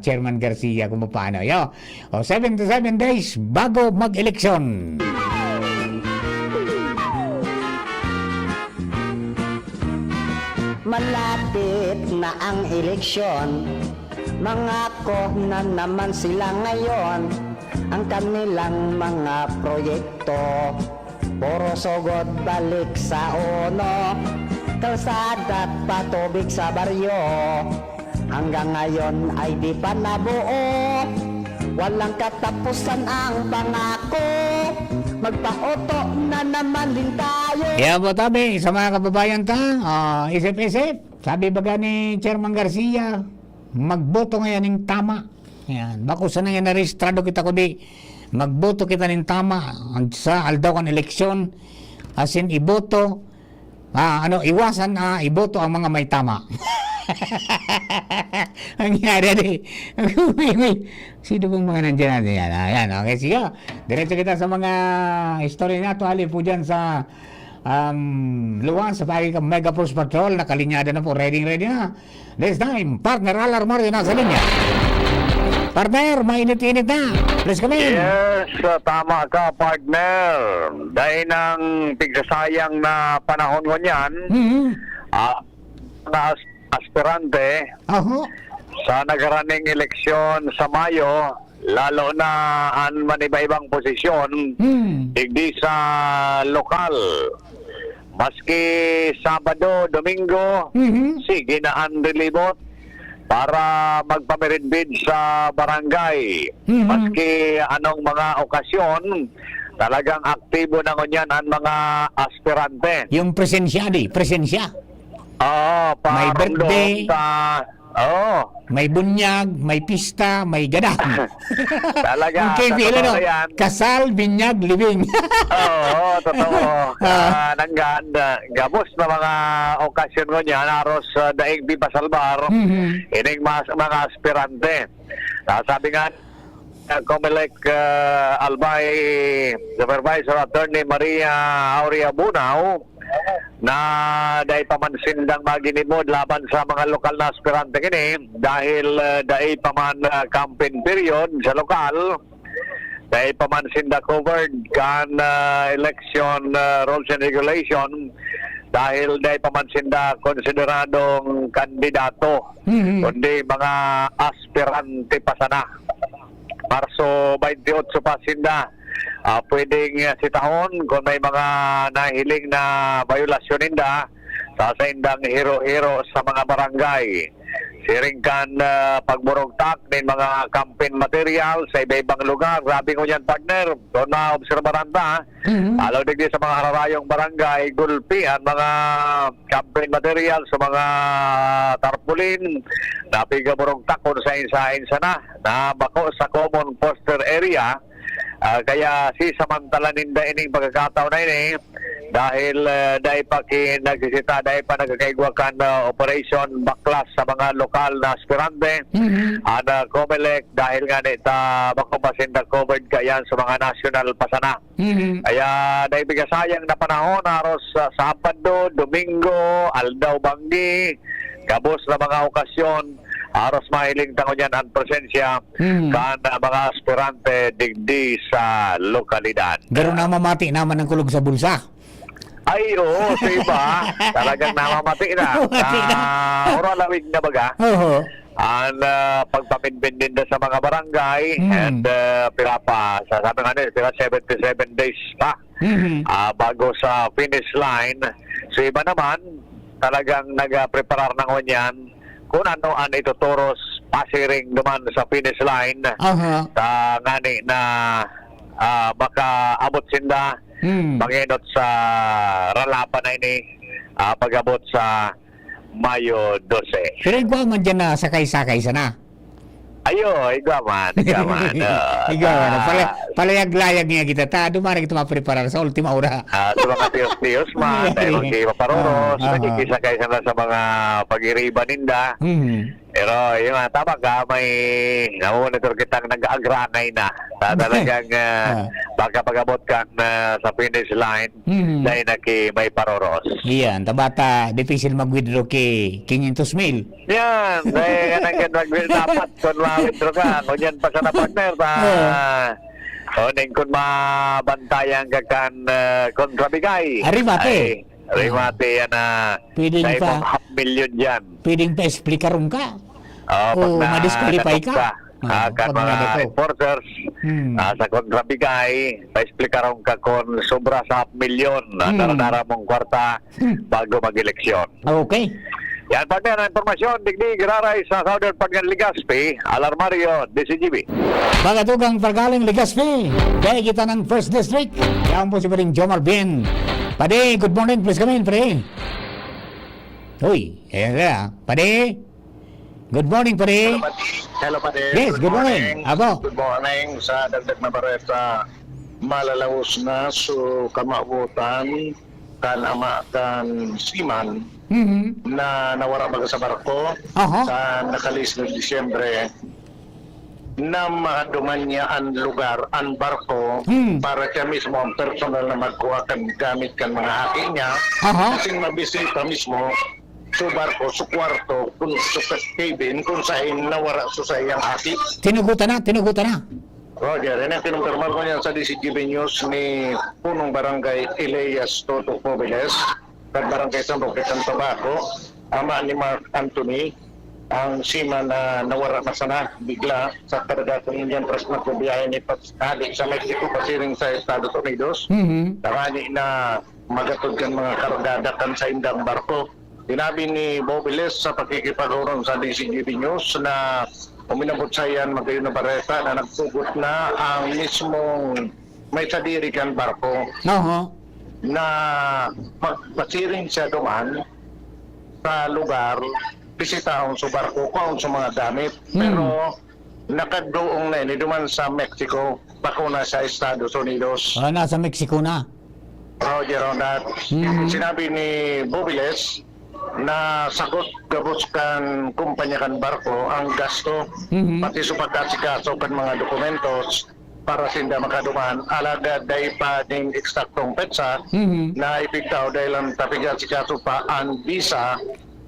Chairman Garcia kung paano. 7 to 7 days bago mag-eleksyon. Malapit na ang eleksyon, mangako na naman sila ngayon. Ang kanilang mga proyekto puro sugod balik sa uno, kalsada at patubig sa baryo. Hanggang ngayon ay di pa nabuo, walang katapusan ang pangako. Magpaoto na naman din tayo. Kaya po tabi sa mga kababayan isip-isip. Sabi baga ni Chairman Garcia, magboto ngayon ng tama. Yan. Bako sana yan naregistrado kita ko di. Magboto kita ng tama sa aldaw kan eleksyon. Asin iboto, iwasan iboto ang mga may tama. Ang nangyari sino pong mga nandiyan natin yan? Ayan, okay, sige. Diretso kita sa mga istorya nato. Halip po dyan sa luwan sa pagi ka Mega Force Patrol. Nakalinyada na po. Ready na. This time, partner Alarmario na sa linya. Partner, mainit-init na. Let's come in. Yes, tama ka, partner. Dahil ng pigsasayang na panahon ko niyan, na aspirante sa nagaraning eleksyon sa Mayo, lalo na ang maniba-ibang posisyon, digdi sa lokal. Maski Sabado, Domingo, sige na ang relibot para magpamirinbid sa barangay. Maski anong mga okasyon, talagang aktibo na ngunyan ang mga aspirante. Yung presensya. May birthday, may bunyag, may pista, may gadah. Talaga, kasal, binyag, libing. Oo, totoo. Gamos na mga okasyon ko niya, naros daig di pasalbar, ining mga aspirante. Sabi nga, Comelec Albay Supervisor Attorney Maria Aurea Bunao, na dahil pamansindang maginimod laban sa mga lokal na aspirante kini dahil dahil paman campaign period sa lokal, dahil pamansinda covered kan election rules and regulation, dahil dahil pamansinda konsideradong kandidato kundi mga aspirante pa sana. Marso 28 pa sinda pwedeng sitahon kung may mga nahiling na violasyon ninda sa indang hero-hero sa mga barangay. Siringkan pagburugtak ng mga campaign material sa iba-ibang lugar. Grabe ko yan, partner. Doon na-obserbaran ta. Alaw digdi sa mga hararayong barangay, gulpi ang mga campaign material sa mga tarpaulin. Napigaburugtak kung sa-insain sana na bako sa common poster area. Kaya si samantala ninda ining pagkakataon na ini, dahil dahil pa nagsisita, dahil pa nagkakaigwakan operation baklas sa mga lokal na aspirante. Ang COMELEC dahil nga nita makumpasin na covered kayan sa mga national pasana. Kaya dahil bigasayang na panahon aros sa Sabado, Domingo, Aldaw Banggi, kabos na mga okasyon aros mahiling tangon yan ang presensya kan mga aspirante digdi sa lokalidad. Garo na mamati naman ang kulog sa bulsa. Ay, oo, sa iba, talagang namamati na. Oral lawig na baga. Oo. Ang pagpapinbin din sa mga barangay and sabi nga nila, pira 77 days pa bago sa finish line. So iba naman, talagang nag-preparar ng kanyan kung ano ang ituturos pasiring naman sa finish line sa ngani na makaabot sinda manginot sa ralapan na ini pag-abot sa Mayo 12. Pero ikaw man dyan na sakay-sakay sana. Ayo, igaman. Palayag-layag niya kita. Dumara kita mapreparar sa ultima hora. Sa mga tiyos-tiyos man, dahil kay maparoros, nagkikisakay sana sa mga pag-iriba ninda. Pero yun nga, tama ka, may namumonitor kitang nag-agrangay na. Talagang baka pag-abot ka sa finish line, dahil may paroros. Iyan, tabata, difficile mag-withdraw kay 500,000. Yan, dahil nag-withdraw dapat kung ma-withdraw ka. Kung yan pa sa na-partner, kung mabantayan ka kan kontrabigay. Arimate. Arimate yan na Pwedeng pa 500,000 dyan. Pwedeng pa explikaron ka. Pag ma-disqualify ka. Kan mga enforcers sa kontrabigay, pa-explikaron ka kung sobra sa 500,000 daradara mong kwarta bago mag-eleksyon. Okay. Yan partner ang informasyon, digdi giraray sa Southern Paggan Legazpi, Alarmario, DCGB. Bagatugang Pargaling Legazpi, kaya kita ng First District. Yan po si Paring Jomar Bin. Pade, good morning, please come in, Pade. Uy, ayan na. Pade. Good morning, Pade. Hello, Pade. Yes, good morning. Abo. Good morning sa dagdag na bareta. Malalaos na so kamabutan kan ama kan Siman na nawara baga sa barko sa nakalis ng Disyembre na maduman niya ang lugar, ang barko para siya mismo ang personal na magkuha kan gamit kan mga haki niya kasing mabisita mismo sa barko, sa kwarto, sa cabin kung saan nawara sa iyang haki. Tinugutan na. Roger, yan ang kinumpirmar ko niyan sa DCGB News ni Punong Barangay Elias Toto Pobeles at Barangay San Roque Cantabaco, ama ni Mark Anthony, ang sima na nawara na sana bigla sa kadagatong Indian Press na kubiyahe ni Patalik sa Mexico pasiring sa Estados Unidos. Tarani na magatod kan mga kargadakan sa indang barko. Sinabi ni Pobeles sa pakikipagurong sa DCGB News na uminabot sa yan magayon na bareta na nagpugot na ang mismong may sadiri kan barko na magpasiring siya duman sa lugar bisitahon sa barko kung sa mga gamit pero nakagdoong na ini duman sa Mexico bako na sa Estados Unidos. Nasa Mexico na. Roger on that. Sinabi ni Pobeles na sakot gabos kan kumpanya kan barko ang gasto pati sa pagkasikaso kan mga dokumentos para sinda makaduman alagad day pa ding eksaktong petsa na ipigtaw dahil ang tapigasikaso pa ang visa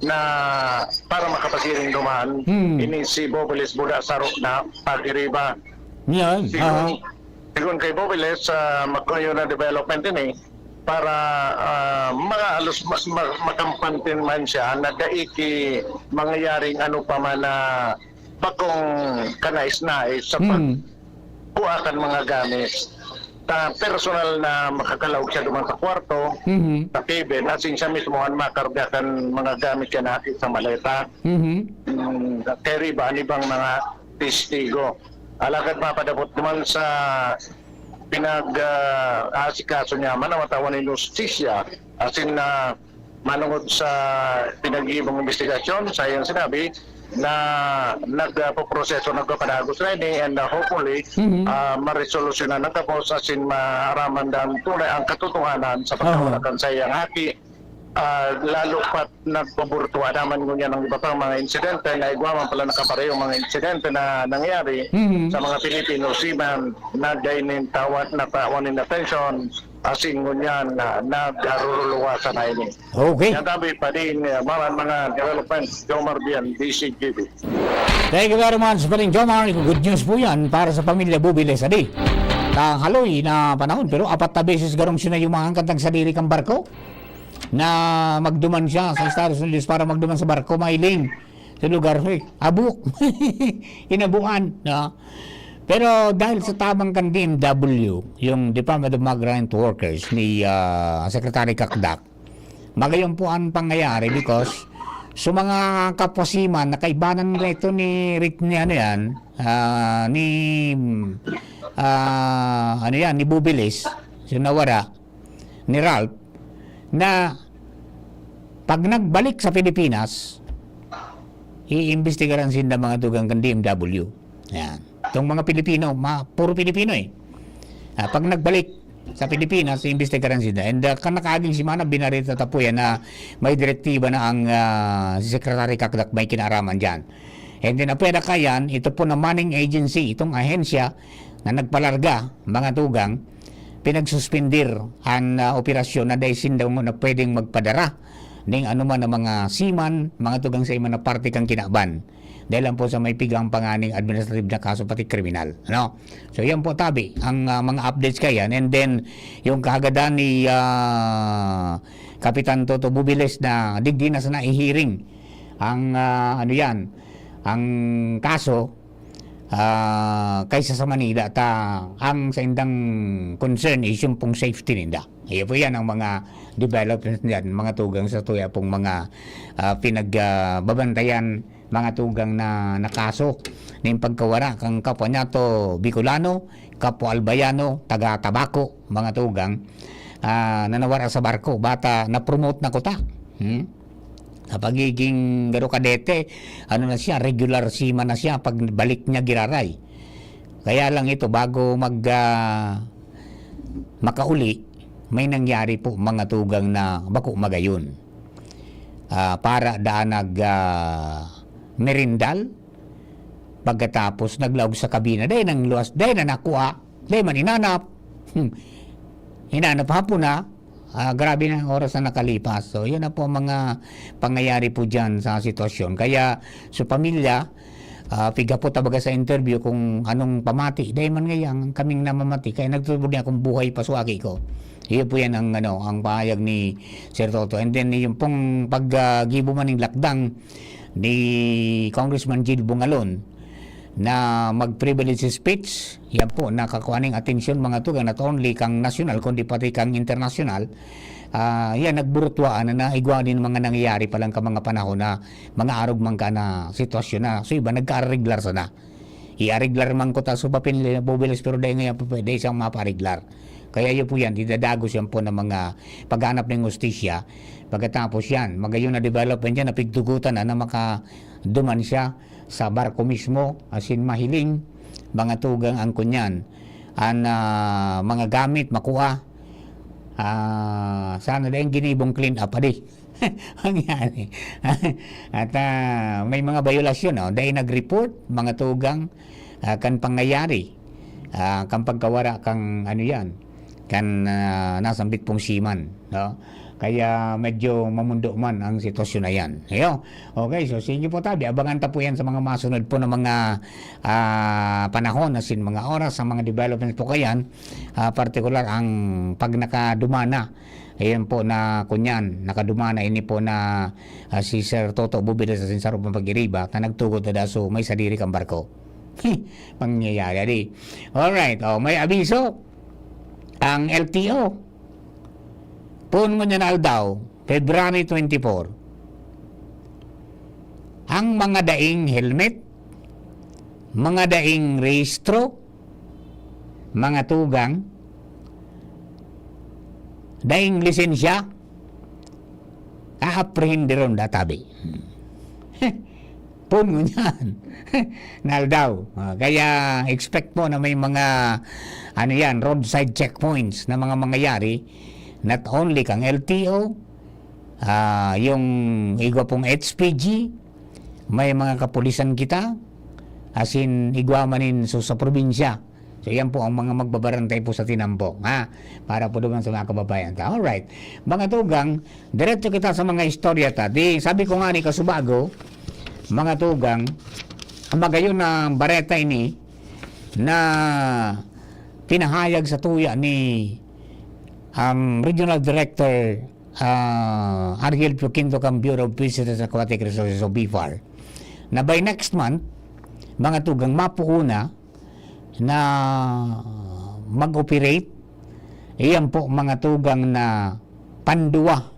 na para makapasiring duman ini si Pobeles Buda Sarok na pag-iriba. Yan. Sigun kay Pobeles sa Macroyo na development ini para maalos mas makampantin man siya na daiki mangyayaring ano pa man na bakong kanais-nais sa pagkuhakan mga gamit ta personal na makakalaog siya duman sa kwarto sa cabin at siya mismo ang makargakan mga gamit siya natin sa maleta carry ba anibang mga testigo alagad mapadabot naman sa pinag-asikaso niya man ang matawan ni Justisya asin na manungod sa pinag-ibang investigasyon sa iyang sinabi na nagpo-proseso nagpapadagos na ini and hopefully maresolusyonan na tapos asin maaraman dan tunay ang katotohanan sa pagkawalakan sa iyang hati. Lalo pat nagpaburtuwa naman niya ng iba pang mga insidente na igwaman pala nakapareho mga insidente na nangyari sa mga Pilipino seaman na dainin tawat na pawanin attention asing ngunyan na nagdaruluwasan na ini. Okay. Yan tabi pa din mga development Jomar Bian, DCGB. Thank you very much, Paring Jomar. Good news po yan para sa pamilya Bubiles, adi. Haloy na panahon, pero 4 na beses garong siya na yung mga kantang sarili kang barko na magduman siya sa Estados Unidos para magduman sa barko, mailing sa lugar, abuk. Inabukan. No? Pero dahil sa tabang kan DMW, yung Department of Migrant Workers ni Secretary Kakdak, magayon po ang pangyayari because so mga kapwasiman na kaibanan nito ni Rick ni ano yan, ni Bubilis, si Nawara, ni Ralph, na pag nagbalik sa Pilipinas, iimbestigaran sila mga tugang kan DMW. Yan. Itong mga Pilipino, puro Pilipino eh. Pag nagbalik sa Pilipinas, iimbestigaran sila. And kanakaging si Mana binarita tapo yan na may direktiba na ang si Secretary Kakdak may kinaraman dyan. And then apweda kayan, ito po na manning agency, itong ahensya na nagpalarga, mga tugang, pinagsuspendir ang operasyon na dahil daw na pwedeng magpadara ng anuman ng mga seaman, mga tugang sa ima na parte kang kinaban. Dahil lang po sa may pigang panganing administrative na kaso pati kriminal. No? So yan po tabi, ang mga updates kayan. And then, yung kahagadan ni Kapitan Toto Bubiles na digdi na sa naihiring ang ang kaso kaysa sa Manila ang sa indang concern is yung pong safety ninda. Iyan po yan ang mga developments niyan, mga tugang sa tuya pong mga pinagbabantayan, mga tugang na nakaso ng pagkawara kang kapwa niya to Bicolano, kapwa Albayano, taga Tabaco, mga tugang na nawara sa barko, bata na promote na kuta. Sa pagiging garo kadete, ano na siya, regular seaman na siya pag balik niya giraray. Kaya lang ito, bago makauli, may nangyari po mga tugang na bako magayon. Para daan merindal, pagkatapos naglaog sa kabina, dahil nang luwas, dahil na nakuha, dahil man inanap. Hinanap hapon na, grabe na ang oras na nakalipas. So, yun na po mga pangyayari po dyan sa sitwasyon. Kaya, sa pamilya, piga po tabaga sa interview kung anong pamati. Dahil man ngayang kaming namamati. Kaya nagtutubog niya kung buhay pa suwaki ko. Iyon po yan ang pahayag ni Sir Toto. And then, yung pong paggibo man ng lakdang ni Congressman Jill Bungalon na mag-privilege speech, yan po, nakakuha ng atensyon mga tugang, not only kang national, kundi pati kang international. Yan, nagburutwaan na naigwanin mga nangyayari palang ka mga panahon na mga arog man ka na sitwasyon na. So iba, nagka-ariglar sana. I-ariglar man ko ta so papin na Bubiles, pero dahil ngayon po pwede isang mapariglar. Kaya yun po yan, didadagos yan po ng mga paghanap ng justisya. Pagkatapos yan, magayon na development yan, napigtugutan na makaduman siya sa barko mismo, asin mahiling, mga tugang ang kunyan, ang mga gamit makuha, sana dahil ginibong clean up, adi. Ang yan. At may mga violasyon, no? Dahil nag-report, mga tugang, kan pangyayari, kan pagkawara, kang ano yan, kan nasambit pong siman, no? Kaya medyo mamundo man ang sitwasyon na yan. Ayo. Okay, so sige po tabi. Abangan ta po yan sa mga masunod po na mga panahon, asin mga oras, sa mga developments po kayan. Partikular ang pag nakadumana. Ayan po na kunyan, nakadumana ini po na si Sir Toto Bubiles sa Sinsaro Pampagiriba na nagtugot na daso may sadiri kang barko. Pangyayari di. Alright, may abiso ang LTO. Puno niya na daw, February 24. Ang mga daing helmet, mga daing rehistro, mga tugang, daing lisensya, aaprehenderon databi. puno niyan. Naldaw. Kaya expect mo na may mga roadside checkpoints na mga mangyayari. Not only kang LTO, yung igwa pong HPG, may mga kapulisan kita, as in igwa manin sa probinsya. So yan po ang mga magbabarantay po sa Tinampo, para po naman sa mga kababayan. Alright, mga tugang, diretso kita sa mga istorya ta. Sabi ko nga ni Kasubago, mga tugang, magayon na bareta ini na pinahayag sa tuya ni Regional Director Ariel Puquinto ng Bureau of Fisheries and Aquatic Resources o BFAR, na by next month, mga tugang, mapuuna na mag-operate iyan po mga tugang na pandua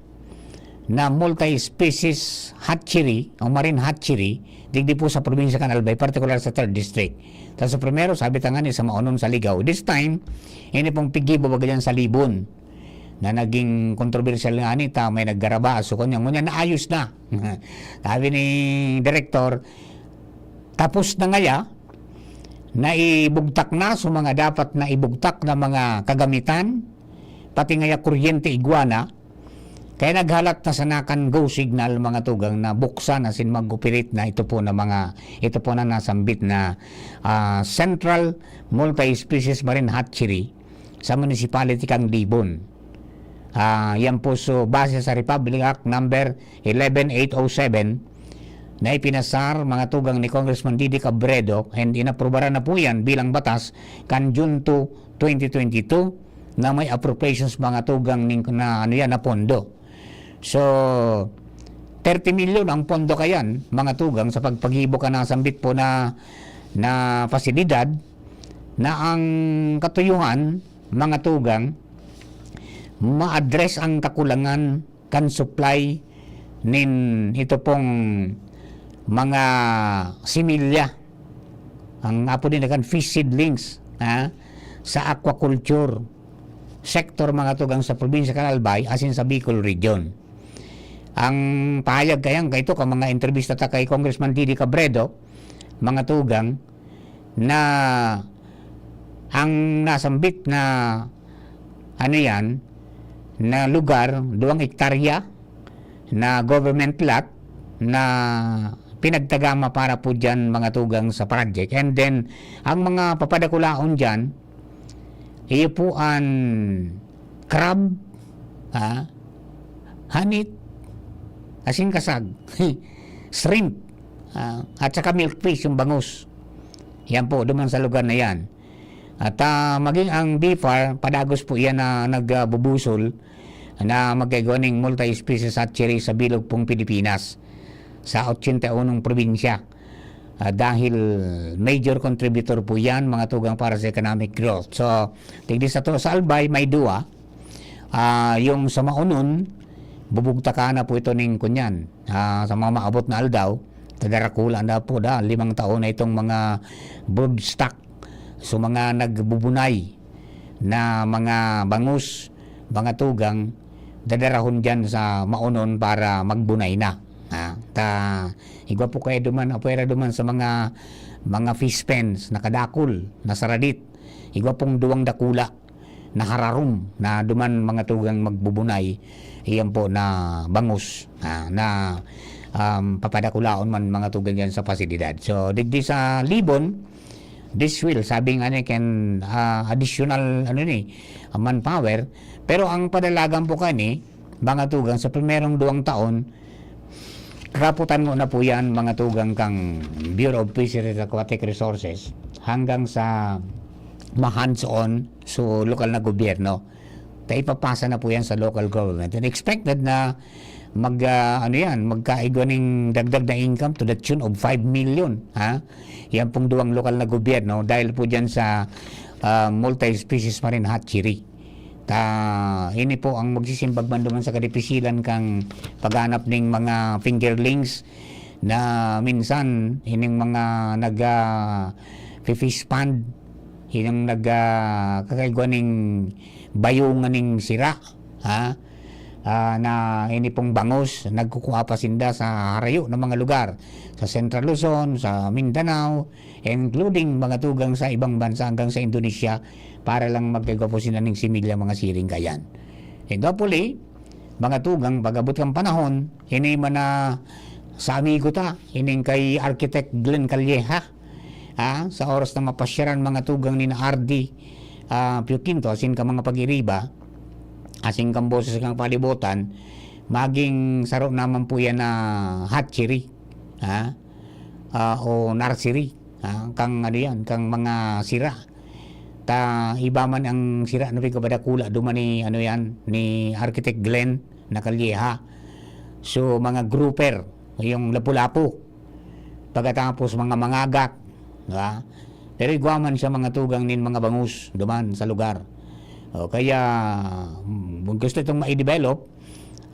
na multi-species hatchery o marine hatchery digdi po sa probinsya kan Albay, particular sa 3rd District. Tapos sa primero, sabi tangan sa Maonon sa Ligaw. This time, ini pong pigibo baga sa Libon na naging controversial nga nita, may naggarabaso kunya naayos na. Sabi ni Director, tapos na ngaya na ibugtak na sa mga dapat na ibugtak na mga kagamitan, pati ngaya kuryente iguana, kaya naghalat na sanakan go signal mga tugang na buksan na sin mag-operate na ito po na nasambit na Central Multi-Species Marine Hatchery sa Municipality kang Libon. Yan po so base sa Republic Act number 11807 na ipinasar mga tugang ni Congressman Didi Cabredo and inaprobara na po yan bilang batas kan June 2, 2022 na may appropriations mga tugang na na pondo. So 30 million ang pondo kayan mga tugang sa pagpagibo ka na sambit po na pasilidad na ang katuyuhan mga tugang ma-address ang kakulangan kan supply nin ito pong mga similya ang apo din kan fish seedlings sa aquaculture sector mga tugang sa probinsya kan Albay asin sa Bicol region. Ang pahayag kayang kay ito ka mga entrevista ta kay Congressman Didi Cabredo mga tugang na ang nasambit na na lugar 2 hektarya na government lot na pinagtagama para po dyan mga tugang sa project. And then, ang mga papadakulaon dyan, iyo po ang crab, hanit, asin kasag, shrimp, at saka milkfish, yung bangus. Yan po, duman sa lugar na yan. At maging ang BFAR, padagos po yan na nagbubusol na magkagawaning multi-species hatchery sa bilog pong Pilipinas sa 81 probinsya. Dahil major contributor po yan mga tugang para sa economic growth. So, tigdi sa Albay, may duwa. Yung sa Maonon, bubugtaka na po ito ning kunyan. Sa mga maabot na aldaw, tadarakula na po 5 taon na itong mga broodstock. So, mga nagbubunay na mga bangus, mga tugang, dadarahon dyan sa Maonon para magbunay na. Igwa po kayo duman, apwera duman sa mga fish pens, nakadakol, nasaradit. Igwa pong 2 dakula na hararum na duman mga tugang magbubunay. Iyan po na bangus na papadakulaon man mga tugang yan sa pasilidad. So, digdi sa Libon, this will, sabi nga can additional manpower. Pero ang padalagan po kani, mga tugang, sa primerong 2 taon, karaputan mo na po yan, mga tugang kang Bureau of Fisheries and Aquatic Resources, hanggang sa ma-hands-on so lokal na gobyerno. Ipapasa na po yan sa local government. And expected na magkaigwa ng dagdag na income to the tune of 5 million. Yan pong 2 lokal na gobyerno dahil po dyan sa multi-species marine hatchery. Ini po ang magsisimbag man duman sa kadipisilan kang paghanap ng mga fingerlings na minsan hining mga fish pond hining kakaigwa ng bayungan ng sira na ini pong bangus, nagkukuha pa sinda sa harayo ng mga lugar sa Central Luzon, sa Mindanao, including mga tugang sa ibang bansa hanggang sa Indonesia para lang magkagawa po sila ng similya mga siring kayan. And hopefully, mga tugang pagabot ng panahon, ini man na sa amigo ta, ining kay Architect Glenn Calleja, sa oras na mapasyaran mga tugang ni na RD Pioquinto, asin ka mga pag-iriba, asing kang boses kang palibutan, maging saro naman po yan na hatchery, o nursery, kang ano yan, kang mga sira. Iba man ang sira no kabada kula duman ni ano yan ni Architect Glenn na Calleja. So mga grouper, yung lapu-lapu. Pagkatapos mga mangagak, pero iguaman siya mga tugang nin mga bangus duman sa lugar. Kaya gusto itong ma-develop,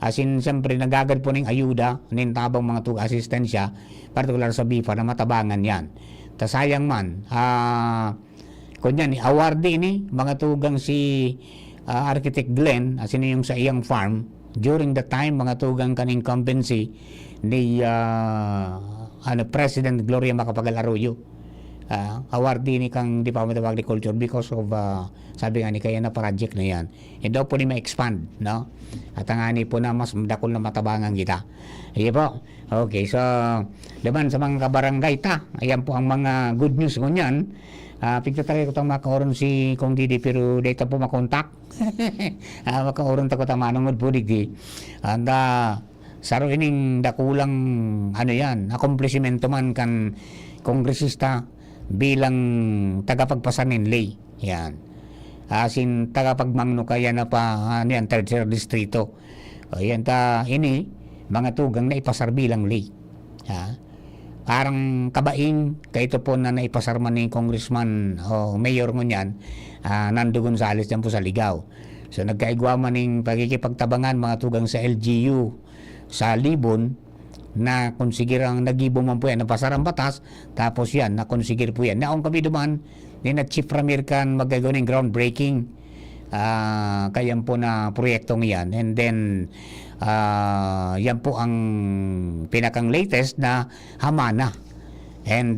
asin siyempre nagagad po ng ayuda nin tabang mga tugang asistensya, partikular sa BIFA na matabangan yan. Sayang man, kunyan, awardee ni mga tugang si Architect Glenn, asin yung sa iyang farm, during the time mga tugang kaning incumbency ni President Gloria Macapagal Arroyo. Awardee ni kang Department of Agriculture because of sabi nga ni kaya na project na yan. And daw po ni ma-expand, no? At ang ani po na mas dakol na matabangan kita. Ayan po. Okay, so laban sa mga kabarangay ta, ayan po ang mga good news ko niyan. Pigtatry ko itong makaoron si Kong Didi pero data po makontak. Makaoron ta ko ta manungod po digdi. And saro ining dakulang ano yan, akomplishmento man kan kongresista bilang tagapagpasanin lay. Yan. Asin tagapagmangno kaya na pa ano yan, third distrito. Yan ini mga tugang na ipasar bilang lay. Parang kabaing kaito po na naipasar man ni congressman o mayor ngunyan Nando Gonzales dyan po sa Ligaw. So nagkaigwa man ng pagkikipagtabangan mga tugang sa LGU sa Libon na konsigir ang nagibo man po yan, napasar ang batas, tapos yan, nakonsigir po yan. Naong kami duman, ni na Chief Ramir kan magagawin ng groundbreaking, kaya po na proyektong yan. And then, yan po ang pinakang latest na Hamana. And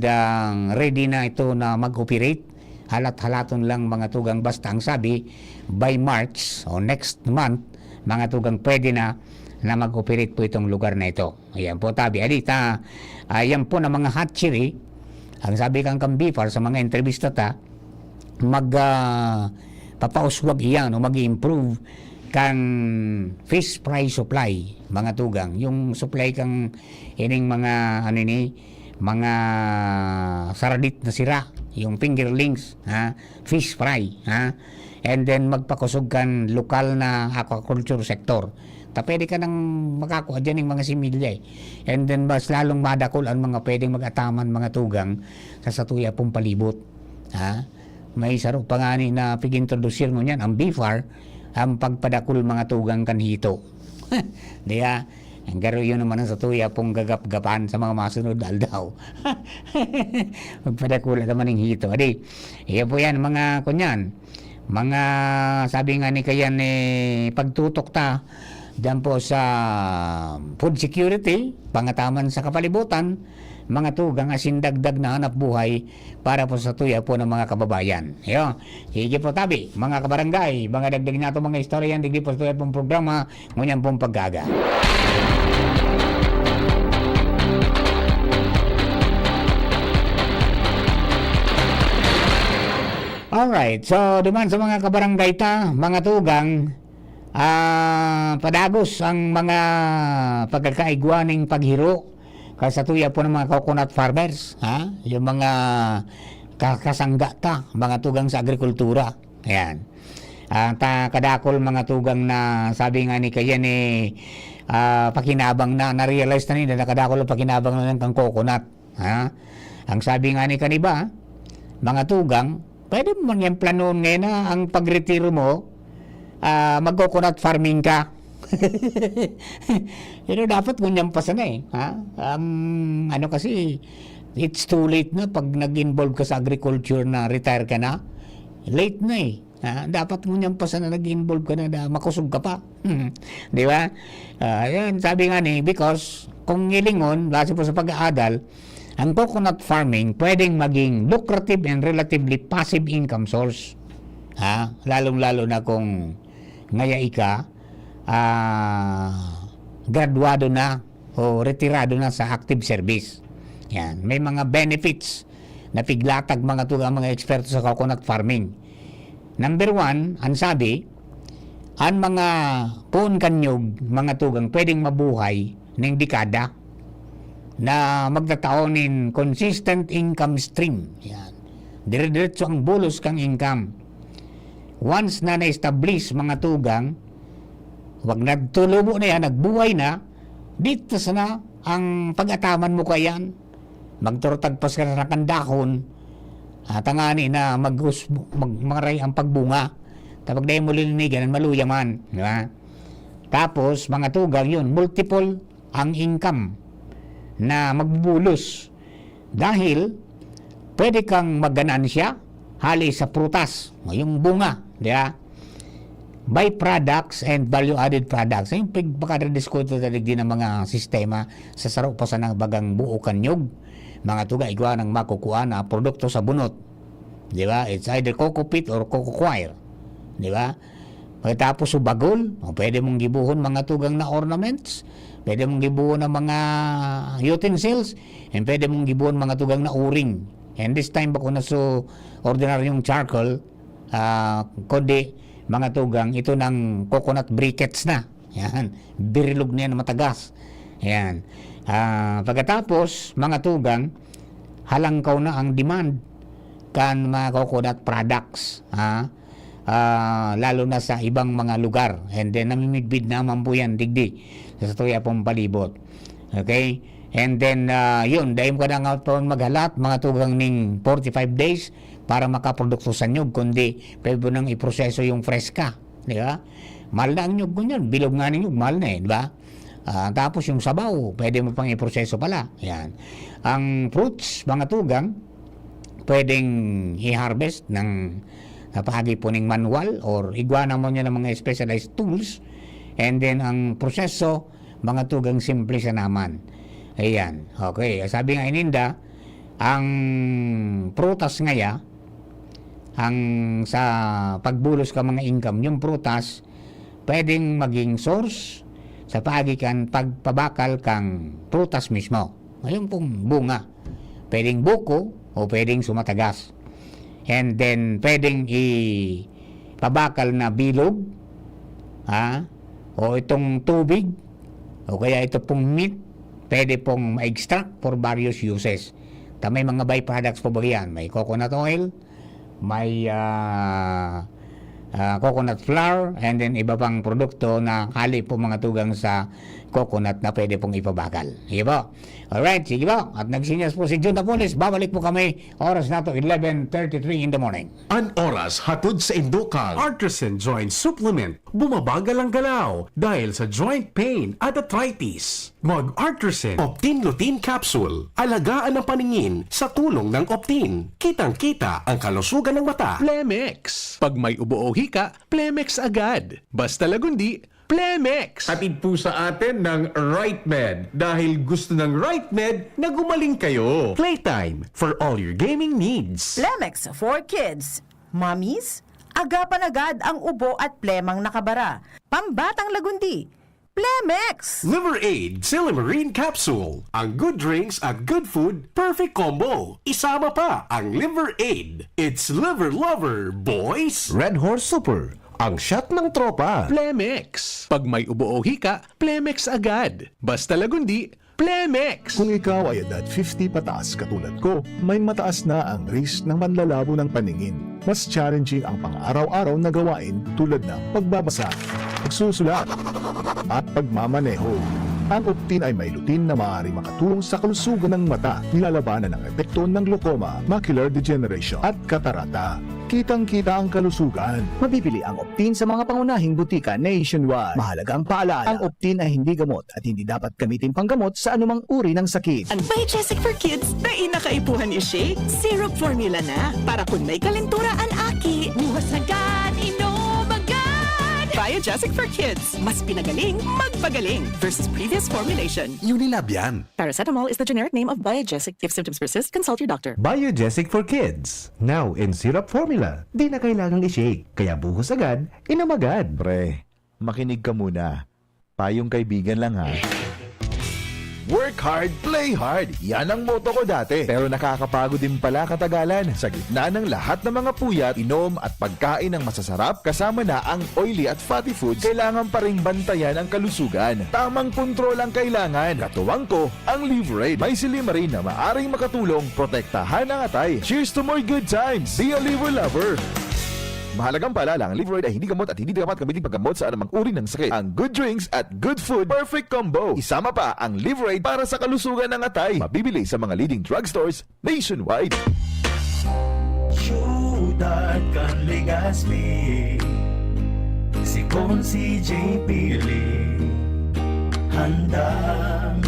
ready na ito na mag-operate. Halat-halaton lang mga tugang, basta ang sabi, by March o next month, mga tugang pwede na mag-operate po itong lugar na ito. Ayan po tabi. Alita, ayan po na mga hatchery, ang sabi kang Kambifar sa mga entrevista ta, papauswag iyan o mag-improve kang fish fry supply, mga tugang. Yung supply kang ining mga mga saradit na sira, yung fingerlings, fish fry, and then magpakusog kan lokal na aquaculture sector. Pwede ka nang makakuha dyan ng mga similya And then mas lalong madakol ang mga pwedeng mag-ataman mga tugang sa satuya pong palibot. May sarong pangani na pag-introducir mo yan, ang BIFAR, ang pagpadakol mga tugang kanhito. Diya, ang garo yun naman ang satuya pong gagap-gapan sa mga masunod aldaw. Magpadakol naman ng hito. Adi, iya po yan mga kunyan. Mga sabi nga ni kayan pagtutok ta diyan po sa food security, pangataman sa kapalibutan, mga tugang asin dagdag na hanap buhay para po sa tuya po ng mga kababayan. Yo, sige po tabi, mga kabarangay, mga dagdag nato mga istorya, digdi po sa tuya pong programa, ngunyan pong paggaga. Alright, so duman sa mga kabarangay ta, mga tugang, padagos ang mga pagkakaigwaning paghiro kasatuya po ng mga coconut farmers, yung mga kasangga ta, mga tugang sa agrikultura. Ayan. Kadakol mga tugang na sabi nga ni kaya pakinabang na-realize na nila na kadakol pakinabang na ng kang coconut. Ang sabi nga ni kaniba, mga tugang, pwede mo yan planoon ngayon na ang pagretiro mo, mag-coconut farming ka. Dapat ganyan pa sana kasi it's too late na pag nag-involve ka sa agriculture na retire ka na, late na Dapat mo niyang pa na nag-involve ka na makusog ka pa. Di ba? Yan, sabi nga ni, because kung ngilingon, base po sa pag-aadal, ang coconut farming pwedeng maging lucrative and relatively passive income source. Lalong-lalo na kung ngayay ka, graduado na o retirado na sa active service. Yan. May mga benefits na piglatag mga mga eksperto sa coconut farming. Number 1, ang sabi, ang mga puon kanyog, mga tugang, pwedeng mabuhay ng dekada na magtataonin consistent income stream. Yan. Dire-diretso ang bulos kang income. Once na na-establish mga tugang, wag nagtulubo na yan, nagbuhay na, dito sana ang pag-ataman mo kayan. Magturtagpas ka na kandahon, tangani na magmaray ang pagbunga. Tapos dahil mo lilinigan, maluyaman. Diba? Tapos, mga tugang yun, multiple ang income na magbubulos. Dahil, pwede kang magganansya hali sa prutas, yung bunga. Diba? Byproducts and value-added products. Yung pagkakadiskuto talaga din ng mga sistema sa sarap pa sa bagang buo kanyog. Mga tuga, igwa ng makukuha na produkto sa bunot. Di ba? It's either coco peat or coco coir. Di ba? Pagkatapos subagol, pwede mong gibuhon mga tugang na ornaments, pwede mong gibuhon ng mga utensils, and pwede mong gibuhon mga tugang na uring. And this time, bako na so ordinaryong charcoal, kundi mga tugang, ito ng coconut briquettes na. Yan. Birilog na yan na matagas. Yan. Pagkatapos, mga tugang, halangkaw na ang demand kan mga coconut products. Lalo na sa ibang mga lugar. And then, namimigbid naman po yan, digdi, sa tuya pong palibot. Okay? And then, yun, dahil ka na nga po maghalat, mga tugang ning 45 days, para makaprodukto sa nyug, kundi pwede nang iproseso yung freska. Di ba? Mahal na ang nyug ko yan. Bilog nga ng nyug, mahal na di ba? Tapos yung sabaw, pwede mo pang iproseso pala. Yan. Ang fruits, mga tugang, pwedeng i-harvest ng napahagi po ng manual or igwana mo niya ng mga specialized tools. And then, ang proseso, mga tugang simple sa naman. Ayan. Okay. Sabi nga ininda, ang prutas ngaya, ang sa pagbulos ka mga income, yung prutas, pwedeng maging source sa pagikan pagpabakal kang prutas mismo. Ngayon pong bunga. Pwedeng buko o pwedeng sumatagas. And then, pwedeng ipabakal na bilog, o itong tubig, o kaya ito pong meat, pwede pong ma-extract for various uses. May mga byproducts po ba yan? May coconut oil, may coconut flour, and then iba pang produkto na hali po mga tugang sa coconut na pwede pong ipabakal. Sige po. Alright, sige po. At nagsinyas po si Jun Napoles. Babalik po kami. Oras na to, 11:33 in the morning. An oras hatod sa Indukang Artisan Joint Supplement. Bumabagal ang galaw dahil sa joint pain at arthritis. Mag-Artisan Optin Lutein Capsule. Alagaan ang paningin sa tulong ng Optin. Kitang-kita ang kalusugan ng mata. Plemex. Pag may ubo o hika, Plemex agad. Basta lagundi, Plemex. Hatid po sa atin ng RightMed dahil gusto ng RightMed na gumaling kayo. Playtime for all your gaming needs. Plemex for kids. Mommies, agapan agad ang ubo at plemang nakabara. Pambatang lagundi. Plemex! Liver Aid Silimarine Capsule. Ang good drinks at good food, perfect combo. Isama pa ang Liver Aid. It's liver lover, boys. Red Horse Super, ang shot ng tropa. Plemex. Pag may ubo o hika, Plemex agad. Basta lagundi, Plemex. Kung ikaw ay edad 50 pataas katulad ko, may mataas na ang risk ng panlalabo ng paningin. Mas challenging ang pang-araw-araw na gawain tulad ng pagbabasa, pagsusulat, at pagmamaneho. Ang Optin ay may lutein na maaari makatulong sa kalusugan ng mata, nilalabanan ang epekto ng glaucoma, macular degeneration at katarata. Kitang-kita ang kalusugan. Mabibili ang Optin sa mga pangunahing butika nationwide. Mahalaga ang paalala, ang Optin ay hindi gamot at hindi dapat gamitin panggamot sa anumang uri ng sakit. Ang Biogesic for Kids na inakaipuhan ni Shea, syrup formula na para kung may kalentura ang aki. Buwas agad Biogesic for Kids. Mas pinagaling, magpagaling versus previous formulation. Unilab yan. Paracetamol is the generic name of Biogesic. If symptoms persist, consult your doctor. Biogesic for Kids. Now in syrup formula. Di na kailangang i-shake. Kaya buhos agad, inam agad. Pre, makinig ka muna. Payong kaibigan lang ha. Work hard, play hard. Yan ang motto ko dati. Pero nakakapagod din pala katagalan. Sa gitna ng lahat ng mga puyat, inom at pagkain ng masasarap, kasama na ang oily at fatty foods, kailangan pa ring bantayan ang kalusugan. Tamang kontrol ang kailangan. Katuwang ko, ang Liverade. May silimarin na maaring makatulong protektahan ang atay. Cheers to more good times. Be a liver lover. Mahalagang paalala, ang Liverade ay hindi gamot at hindi dapat gamitin paggamot sa anumang uri ng sakit. Ang good drinks at good food, perfect combo. Isama pa ang Liverade para sa kalusugan ng atay. Mabibili sa mga leading drugstores nationwide. Syudad kan Legazpi, si Consi JP Lee, handang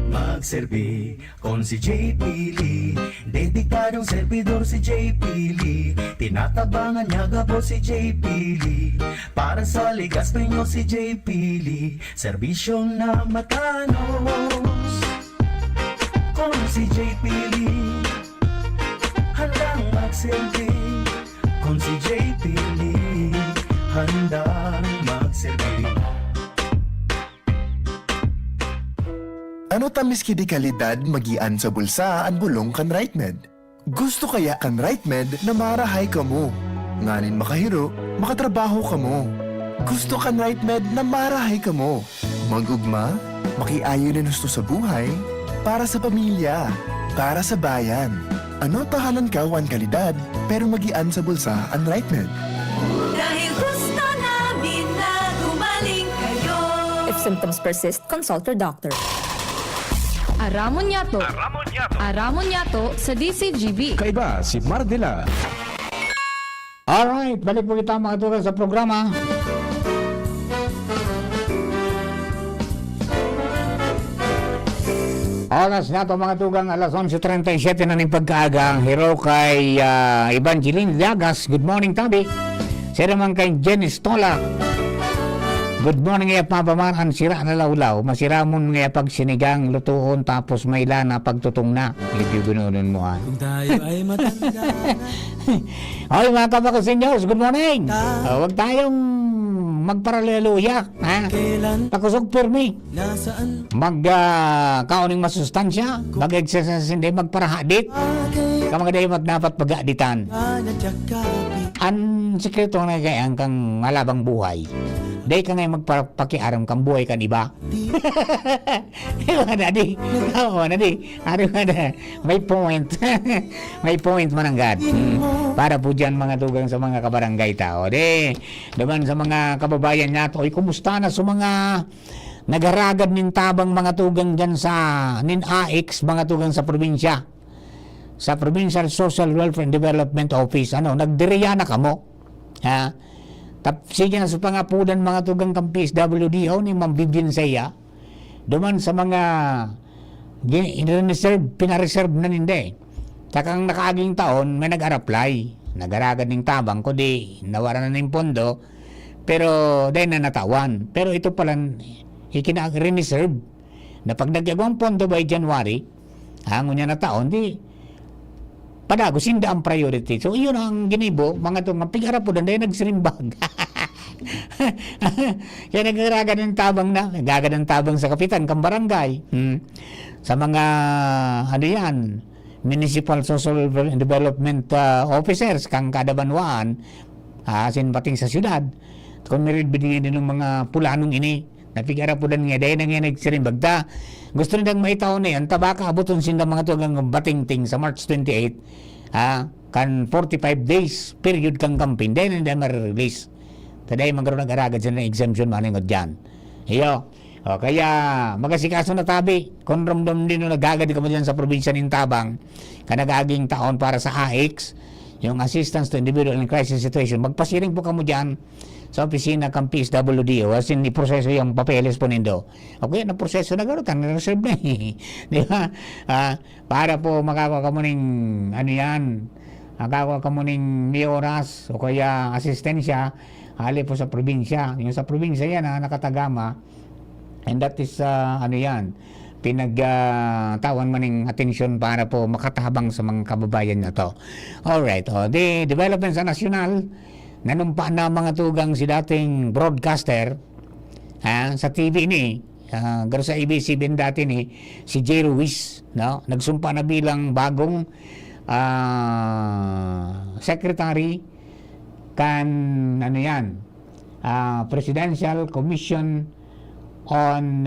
magserbi. Con si JP Lee, dedikadong servidor si JP Lee, tinatabangan niya gabo si JP Lee, para sa Legazpi nyo si JP Lee, serbisyong na matanos. Con si JP Lee, handang magserbi. Con si JP Lee, handang magserbi. Ano tamis kidi kalidad magian sa bulsa an bulong kan RightMed? Gusto kaya kan RightMed na marahay ka mo. Nganin makahiro, makatrabaho ka mo. Gusto kan RightMed na marahay ka mo. Magugma, makiayo na gusto sa buhay, para sa pamilya, para sa bayan. Ano tahanan ka wan kalidad, pero magian sa bulsa an RightMed? Dahil gusto namin na gumaling kayo. If symptoms persist, consult your doctor. Aramon Yato. Aramon Yato sa DCGB. Kaiba si Mardila. Alright, balik po kita mga tugal sa programa. Oras na ito mga tugang, alas 11:37 na ng pagkaaga. Ang hero kay Evangeline Llagas. Good morning, Tabi. Sira man kay Jenny Stola. Good morning ngaya papaman ang sira na lawlaw. Masiramon ngaya pag sinigang lutuon tapos may lana pagtutong na. Hindi gununin mo ha. Kung tayo ay matanda. Okay mga kapakasenyos, good morning. Huwag tayong magparaleluya. Pakusog pirmi. Magkauning masustansya. Mag-exercise hindi magparahadit. Kamagaday dapat pag-aditan. Ang sekreto na kaya kang malabang buhay. Dahil ka ngayon magpapakiaram kang buhay kan iba. Diba na di? Oo na di. May point. May point mananggad. Para po dyan mga tugang sa mga kabarangay tao. Naman sa mga kababayan nato, ay kumusta na sa mga nagaragad nin tabang mga tugang dyan sa nin AX, mga tugang sa probinsya. Sa Provincial Social Welfare and Development Office. Nagdiriya na kamo. Ha? Sige na sa pangapudan mga tugang kang PSWD ni Ma'am Vivian Saya. Duman sa mga pinareserve na hindi. Takang nakaaging taon, may nag-apply. Nag-aragad ng tabang ko, di nawara na ng pondo. Pero dahil na natawan. Pero ito palang ikina-reserve na pag nagyagawang pondo by January, hangon niya na taon, di padago, sinda ang priority. So, iyon ang ginibo, mga itong pig-harap po dahil nagsirimbag. Kaya nagagagad ng tabang na, nagagagad ng tabang sa kapitan, kang barangay. Sa mga, Municipal Social Development Officers, kang kadabanwaan, sinpating sa syudad. Kung meron binigyan din ng mga pulanong ini, napig-harap po dahil nga nagsirimbag. Gusto nilang maitaw na yan, tabaka abuton sinda mga tugang bating-ting sa March 28, kan 45 days period kang campaign, dahil hindi ma-release. Taday magkaroon nag-aragad sila ng exemption maningod dyan. Iyo. Kaya magasikaso na Tabi, kung ramdam din nagagad ka mo dyan sa probinsya ng Tabang, kanagaging taon para sa AX, yung Assistance to Individual in Crisis Situation, magpasiring po ka mo dyan sa opisina kang PSWD as in proseso yung papeles po nindo. Okay, na proseso na gano'n, reserve na di ba? Para po makakuha ka mo ng makakuha ka mo ng may oras o kaya asistensya hali po sa probinsya. Yung sa probinsya yan nakatagama, and that is ano yan, pinagtawan maning atensyon para po makatabang sa mga kababayan na to. Alright, the development sa nasyonal, nanumpa na mga tugang si dating broadcaster sa TV ni, garo sa ABS-CBN dati ni, si J. Ruiz, no? Nagsumpa na bilang bagong secretary kan ano yan, Presidential Commission on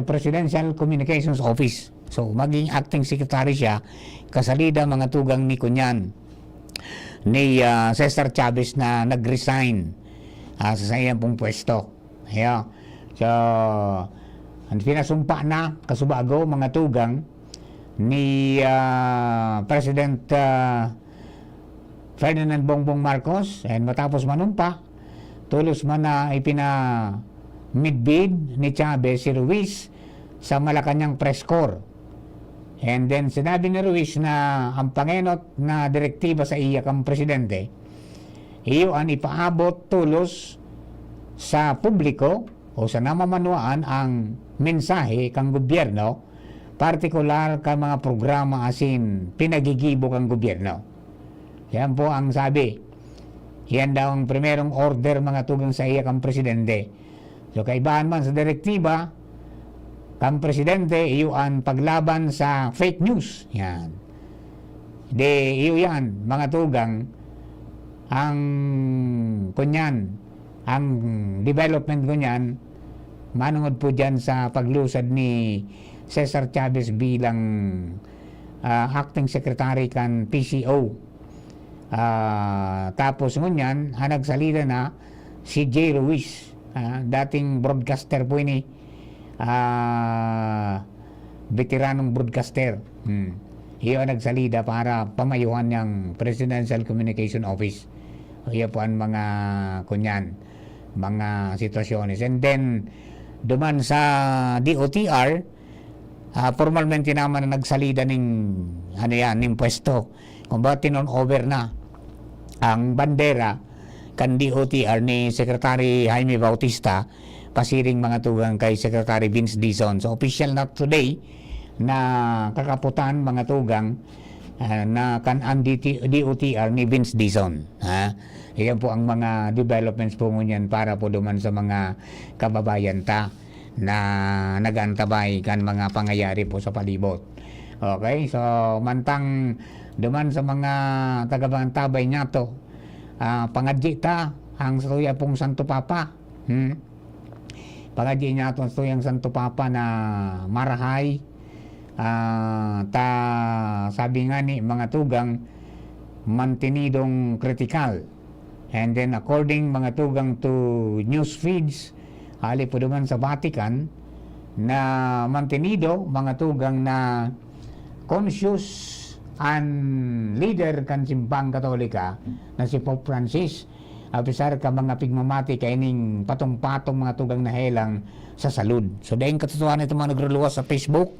Presidential Communications Office. So maging acting secretary siya, kasalida mga tugang ni kunyan ni Cesar Chavez na nag-resign sa iyang pong pwesto. Yeah. So ang pinasumpa na kasubago mga tugang ni President Ferdinand Bongbong Marcos, and matapos manumpa, tulos man na midbid ni Chavez si Ruiz sa Malacanang press corps. And then sinabi ni Ruiz na ang pangenot na direktiba sa iya kang presidente, iyo ang ipaabot tulos sa publiko o sa namamanuan ang mensahe kang gobyerno, partikular ka mga programa asin pinagigibo kang gobyerno. Yan po ang sabi. Yan daw ang primerong order mga tugang sa iya kang presidente. So kaibahan man sa direktiba kang presidente, iyo ang paglaban sa fake news. Yan. Iyo yan mga tugang ang kunyan, ang development kunyan manungod po dyan sa paglusad ni Cesar Chavez bilang acting secretary kan PCO. Tapos ngunyan nagsalita na si J. Ruiz, dating broadcaster po ini, veteranong broadcaster. Iyo nagsalita para pamayuhan ng Presidential Communication Office. Iyo po ang mga kunyan, mga sitwasyones. And then duman sa DOTR, formalmente naman na nagsalida ning pwesto. Kung ba tinon over na ang bandera kan DOTR ni Secretary Jaime Bautista, pasiring mga tugang kay Secretary Vince Dizon. So official na today na kakaputan mga tugang na kan ang DOTR ni Vince Dizon. Iyan po ang mga developments po ngunyan para po duman sa mga kababayan ta na nagantabay kan mga pangyayari po sa palibot. Okay, so mantang duman sa mga tagabantabay niya to, pangadji ta ang suya pong Santo Papa. Pangadji niya to suyang Santo Papa na marahay, ta sabi nga ni mga tugang mantinidong critical. And then according mga tugang to news feeds, hali po duman sa Vatican na mantinido mga tugang na conscious ang leader kan simbang Katolika na si Pope Francis, apisar ka mga pigmamati kaining patong-patong mga tugang na helang sa salud. So dahil katotohanan ito mga nagruluwas sa Facebook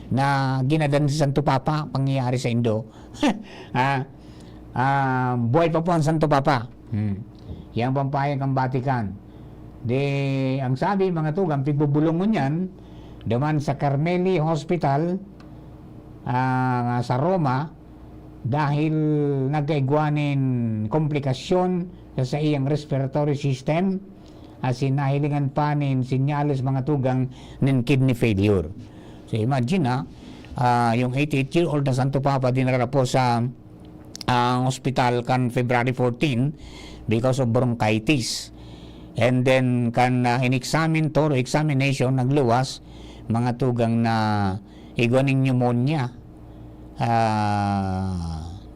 na ginadan si Santo Papa, pangyayari sa Indo. Buhay pa po ang Santo Papa. Yang pampayag ang Vatican. Ang sabi mga tugang, pigbubulungon yan, duman sa Carmeli Hospital sa Roma, dahil nagkaigwanin komplikasyon sa iyang respiratory system, sinahilingan pa nin sinyales mga tugang nin kidney failure. So imagine yung 88-year-old na Santo Papa dinara po sa hospital kan February 14 because of bronchitis. And then kan in-examine thorough examination nagluwas mga tugang na igwaning pneumonia.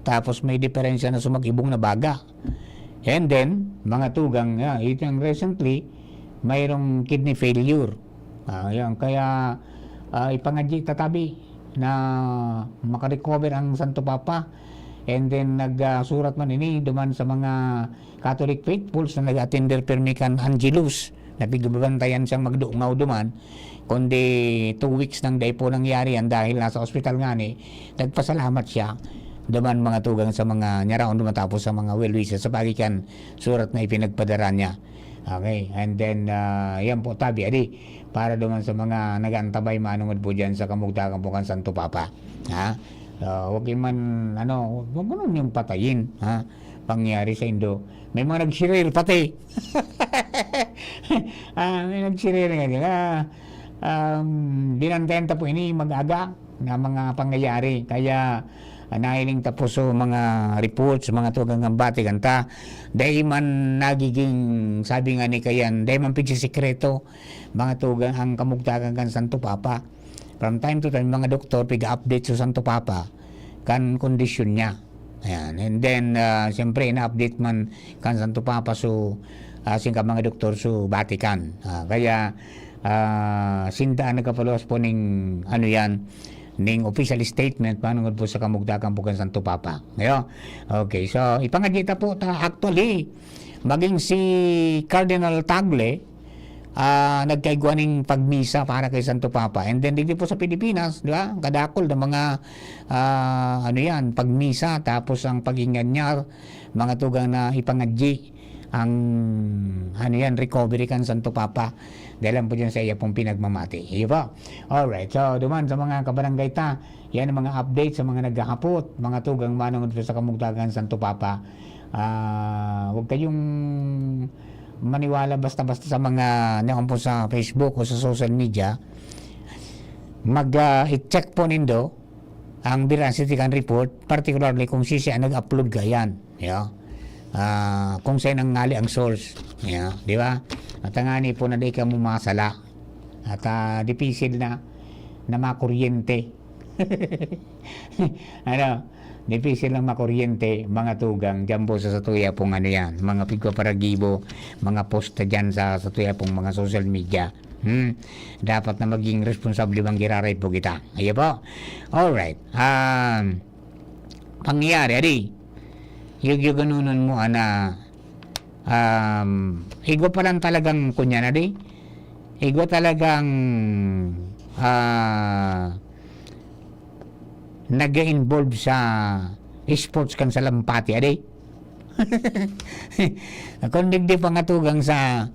Tapos may diferensya na sumag-ibong na baga. And then mga tugang itong recently mayroong kidney failure. Kaya ipangadji tatabi na makarecover ang Santo Papa. And then nagsurat man ini duman sa mga Catholic faithfuls na nag-attender permikan Angelus na bigbabantayan siyang magduungaw duman, kundi 2 weeks nang day po nangyari yan dahil nasa ospital nga ni, nagpasalamat siya duman mga tugang sa mga nyaraon dumatapos sa mga well-wishes sa pagikan surat na ipinagpadara niya. Okay, and then yan po tabi adi para duman sa mga nagantabay manungod po dyan sa kamugtakan po kan Santo Papa. Ha? Wag man wag mo yung patayin, ha? Pangyari sa Indo. May mga nagsirir pati. May nagsirir nga. Binantenta po ini mag-aga na mga pangyayari. Kaya nahiling tapos so mga reports, mga tugang ng bati kanta. Dahil man nagiging, sabi nga ni Kayan, dahil man sikreto, mga tugang ang kamugtakan kan Santo Papa. From time to time, mga doktor, piga-update sa Santo Papa kan kondisyon niya. Ayan. And then, siyempre, na-update man kan Santo Papa so singka mga doktor so Vatican. Kaya, sindaan nagkapaluwas po ning ning official statement panungod po sa kamugdakan po kan Santo Papa. Ngayon, okay. So, ipangagita po actually, maging si Cardinal Tagle, nagkaigwaning pagmisa para kay Santo Papa. And then dito po sa Pilipinas, di ba? Kadakol ng mga pagmisa tapos ang paghingan niya mga tugang na ipangadji ang recovery kan Santo Papa. Dahil po dyan sa iya pong pinagmamati. Iyo po. Alright. So, duman sa mga kabarangay ta, yan ang mga update sa mga naghahapot, mga tugang manong sa kamugdagan Santo Papa. Huwag kayong maniwala basta-basta sa mga po sa Facebook o sa social media. I-check po nindo ang veracity kan report, particularly kung siya nag-upload gayan. Yeah. Kung saan ang ngali ang source. Yeah. Di ba? At ngani po na di ka mo masala. At dipisil na makuryente. Dipisil lang makuryente, mga tugang, dyan po sa satuya pong mga pigpaparagibo, mga posta dyan sa satuya pong mga social media. Dapat na maging responsable bang giraray po kita. Ayan po. Alright. Pangyayari, adi, yung ganunan mo, higwa pa lang talagang kunyan, adi, higwa talagang, nag-involve sa sports kan sa Lampati ade. Kundig di pangatugang sa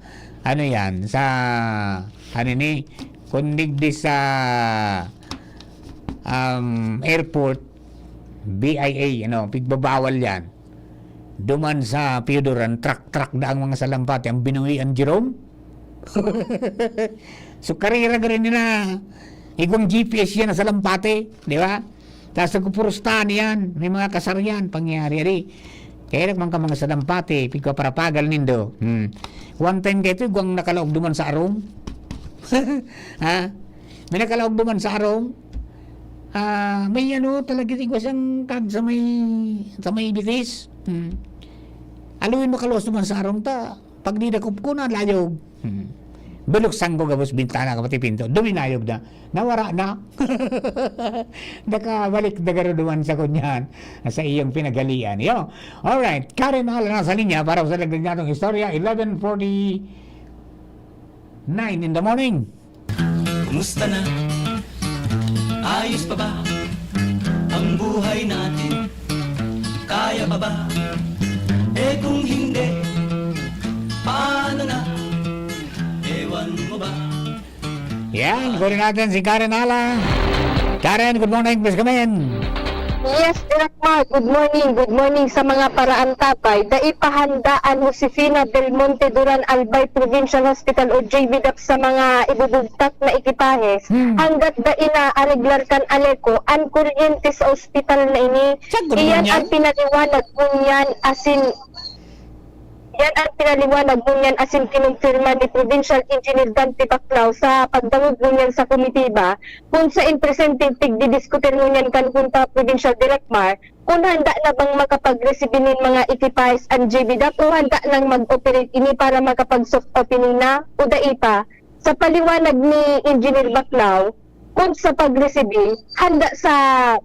kundig di sa airport BIA pigbabawal yan. Duman sa Piodoran truck daang mga sa Lampati ang binuwian Jerome. So karira rin nila igwang GPS yan sa Lampati, di ba? Tapos nagpupurustahan yan, may mga kasaryan, pangyayari. Kaya naman ka mga sadampati, pagpaparapagal nindo. One time kayo ito, guwang nakalaog duman sa arong. May nakalaog duman sa arong. May talaga tigwas ang kag sa may bitis. Aluin makaluwas duman sa arong ta. Pag di nakup ko na, layog. Buluksan ko gabos bintana kapati pinto. Duminayog na. Nawara na. Nakabalik na garuduan sa kunyan sa iyong pinagalian. Yo. Alright. Karen Hall na sa linya para sa lagdag natong istorya. 11:49 in the morning. Kumusta na? Ayos pa ba ang buhay natin? Kaya pa ba? Kung hindi, paano na? Ewan mo ba? Yan, kunin natin si Karen Hala. Karen, good morning, please come in. Yes, Director. Good morning sa mga paraan tapay. Daipahandaan Josefina Del Monte Duran Albay Provincial Hospital o JBDAP sa mga ibubugtak na ekipahes. Hanggat daina areglar kan aleko, ang kuryente sa ospital na ini. Iyan ang pinaliwanag ngunyan asin kinumpirma ni Provincial Engineer Dante Baclao sa pagdangog ngunyan sa komitiba kung sa in-presenting tigdidiskutin ngunyan kan punta Provincial Director kung handa na bang makapag-receive mga ekipahes ang JBDAP o handa nang mag-operate ini para makapag-soft opening na o daipa. Sa paliwanag ni Engineer Baclao, kung sa pag-receive, handa sa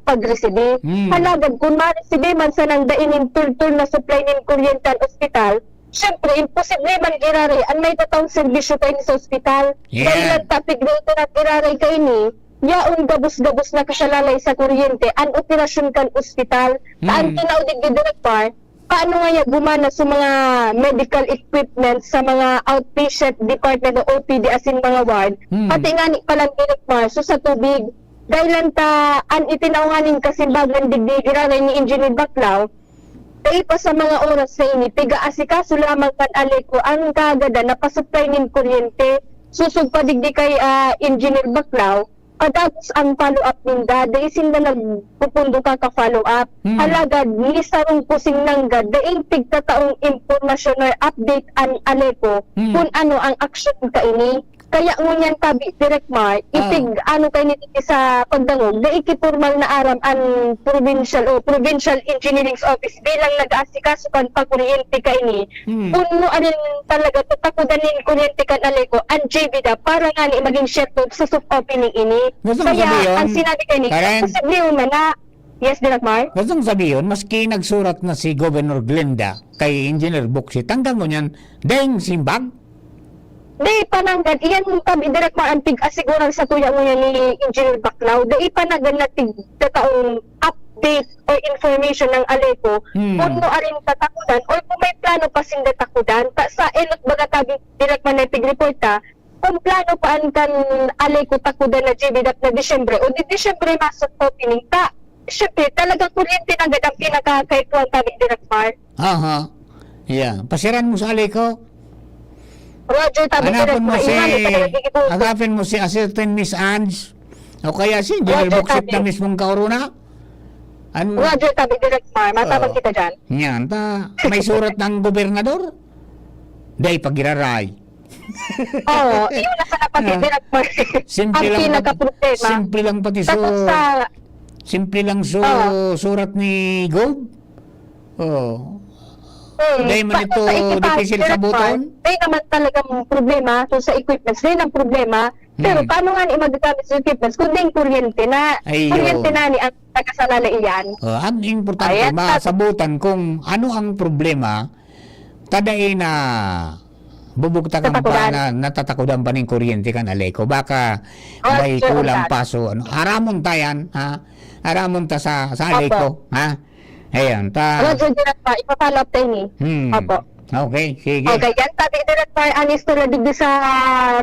pag-receive. Halagad kung ma-receive man sa nang dainin tul-tul na supply ng kuryental ospital, syempre, imposible man giraray ang may tatawang serbisyo kayo sa ospital. Dahil nagtapig dito na giraray kayo ni, yaong gabos-gabos na kasyalalay sa kuryente, ang operasyon kan ospital, taan tinaudig ni Director, paano nga gumana sa mga medical equipment sa mga outpatient department o OPD as in mga ward, pati nga ni palang Director, so sa tubig, dahil ta ang itinawhanin kasi bagang digdigiranay ni Engineer Baclao, dahil pa sa mga oras na ini, piga-asikaso lamang kan Aleco ang kagada na pasupply nin kuryente, susug pa digdi kay Engineer Baclao, kadagos ang follow-up ninda, dahil sila nagpupundo ka follow-up, halagad, nisarong pusing nangga, dahil tigtataong impormasyon or update ang Aleco kung ano ang action ka ini. Kaya ngunyan tabi Direct Mar, ipig ano kay niti sa pagdangog, dahil kipormal na aram ang provincial engineering office bilang nag-asikaso kan pagkuryente ka ini. Puno alin talaga tatakudan nin kuryente kan Aleco ang JBDA para nga ni maging shutdown sa opening ini. Kaya ang sinabi kay ni, posible man na. Yes, Direct Mar? Gustong sabihin, maski nagsurat na si Governor Glenda kay Engineer Boksit, hanggang ngunyan, dahil simbag? Di pananggan, iyan tabi Direct Mar ang tig-asiguran sa tuya mo ni Engineer Baclao. Di pananggan na tig-tataong update or information ng Aleco kung no aring tatakudan or kung may plano pa sing tatakudan. Sa elot baga tabi Direct Mar na tig-reporta, kung plano pa ang kan Aleco takudan na JBDAP na Disyembre o di Disyembre masok opening ta. Siyempre, talagang kuryente na agad ang pinakakaituan tabi Direct Mar. Aha. Yeah. Pasiran mo sa Aleco. Roger, tabi Direct Mar. Agapin mo si Assistant Miss Ange o kaya si Engineer Boksit na mismong kauruna. Roger, tabi Direct Mar. Matabag kita dyan. Yan, may surat ng gobernador. Dahil pagiraray. Oo, yun na sa napati Direct Mar. Ang pinaka-problema. Simple lang surat ni Gob. Oh. Dahil man ito difficile sa buton? Dahil naman talagang problema so sa equipments. Dahil ang problema. Pero paano nga ni magagamit sa equipments? Kundi yung kuryente na. Kuryente na ni ang nagkasalala iyan. Ang importante, masabutan kung ano ang problema. Tadain na bubugta kang pa na natatakudan pa ng kuryente kan Aleco. Baka may kulang pa. So, haramon tayan. Haramon ta sa Aleco. Ha? Ayan, Roger, Direct Mar, ipapalop tayo ni. Opo. Okay, sige. Okay, yan tabi Direct Mar, anis to na digdi sa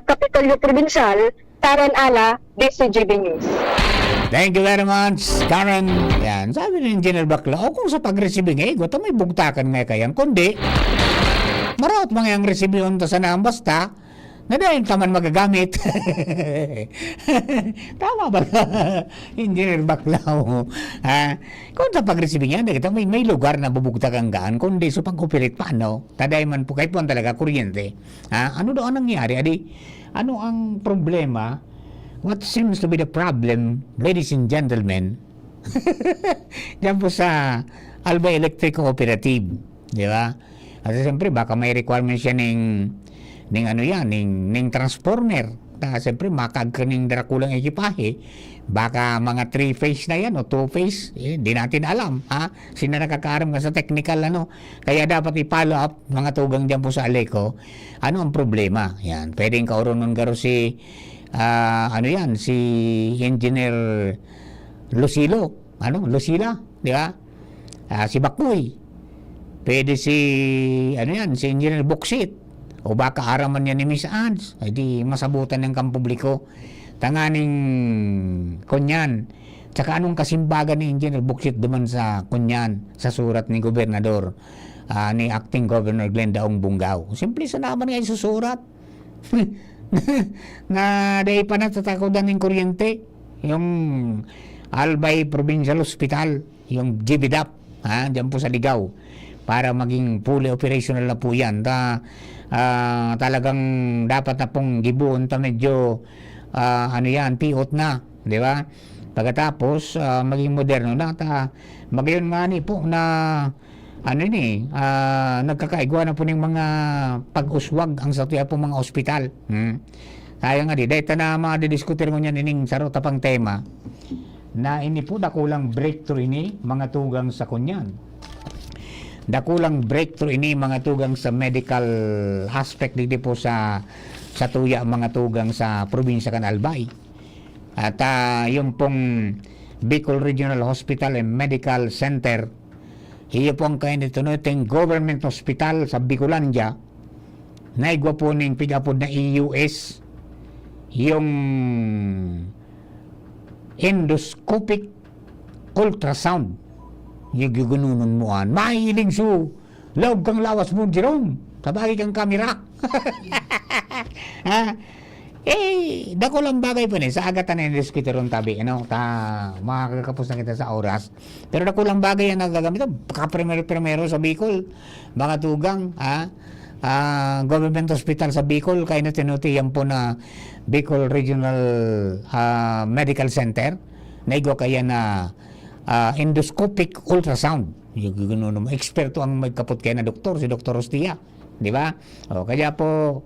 Kapitolyo Provincial, Karen Ala, DCGB News. Thank you very much, Karen. Yan, sabi ni Engineer Baclao, kung sa pag-receiving ito may bugtakan nga kayan, kundi marawat mga yung resibyon ta sa naang basta, na dahil taman magagamit. Tama ba? Engineer Baclao. Kung sa pag-receiving yan, may lugar na bubugta kang gaan, kundi so pag-operate pa, no? Taday man po, kahit po talaga kuryente. Ano daw ang nangyari? Adi, ano ang problema? What seems to be the problem, ladies and gentlemen? Diyan po sa Albay Electric Cooperative. Di ba? Kasi siyempre, baka may requirement siya ning transformer. Siyempre, makagkaning darakulang ekipahe. Baka mga 3-phase na yan o 2-phase. Di natin alam. Sino nakakaaram ka sa technical, ano? Kaya dapat i-follow up mga tugang dyan po sa Aleco. Ano ang problema? Yan. Pwedeng kaurunon garo si si Engineer Lucila, di ba? Si Bakoy. Pwede si Engineer Boksit. O baka araman niya ni Miss Ange, ay di masabutan ng kampubliko. Tanganing kunyan. Tsaka anong kasimbagan ni Engineer Boksit duman sa kunyan, sa surat ni Gobernador, ni Acting Governor Glenda Ong Bungaw. Simple sa naman nga susurat. Na dahil pa natatakodan ng kuryente, yung Albay Provincial Hospital, yung JBDAP, dyan po sa Ligaw, para maging fully operational na po yan. Talagang dapat na pong gibuon ta medyo piot na, di ba? Pagkatapos maging moderno na magayon nga ni po na nagkakaigwa na po ng mga pag-uswag ang sa tuya po mga ospital. Kaya nga di dahil na mga didiskutir ko niyan ining sarot pang tema na ini po dakulang breakthrough ini mga tugang sa kunyan. Dakulang breakthrough ini mga tugang sa medical aspect dito po sa tuya mga tugang sa probinsya kan Albay. At yung pong Bicol Regional Hospital and Medical Center, iyo po ang kayo nito ng government hospital sa Bicolandia, naigwa po ng pigapod na EUS, yung endoscopic ultrasound. Yung gugununon mo mahiling so, loob kang lawas mo, Jerome, tabagi kang kamera. Dako lang bagay po sa agatan na indeskiteron tabi, makakapos na kita sa oras. Pero dako lang bagay yan nagagamit. Primero sa Bicol, mga tugang, government hospital sa Bicol, kaya na tinuti yan po na Bicol Regional Medical Center, naigo kaya na endoscopic ultrasound. Yung eksperto ang magkapot kaya na doktor, si Dr. Ostia. Di ba? Kaya po,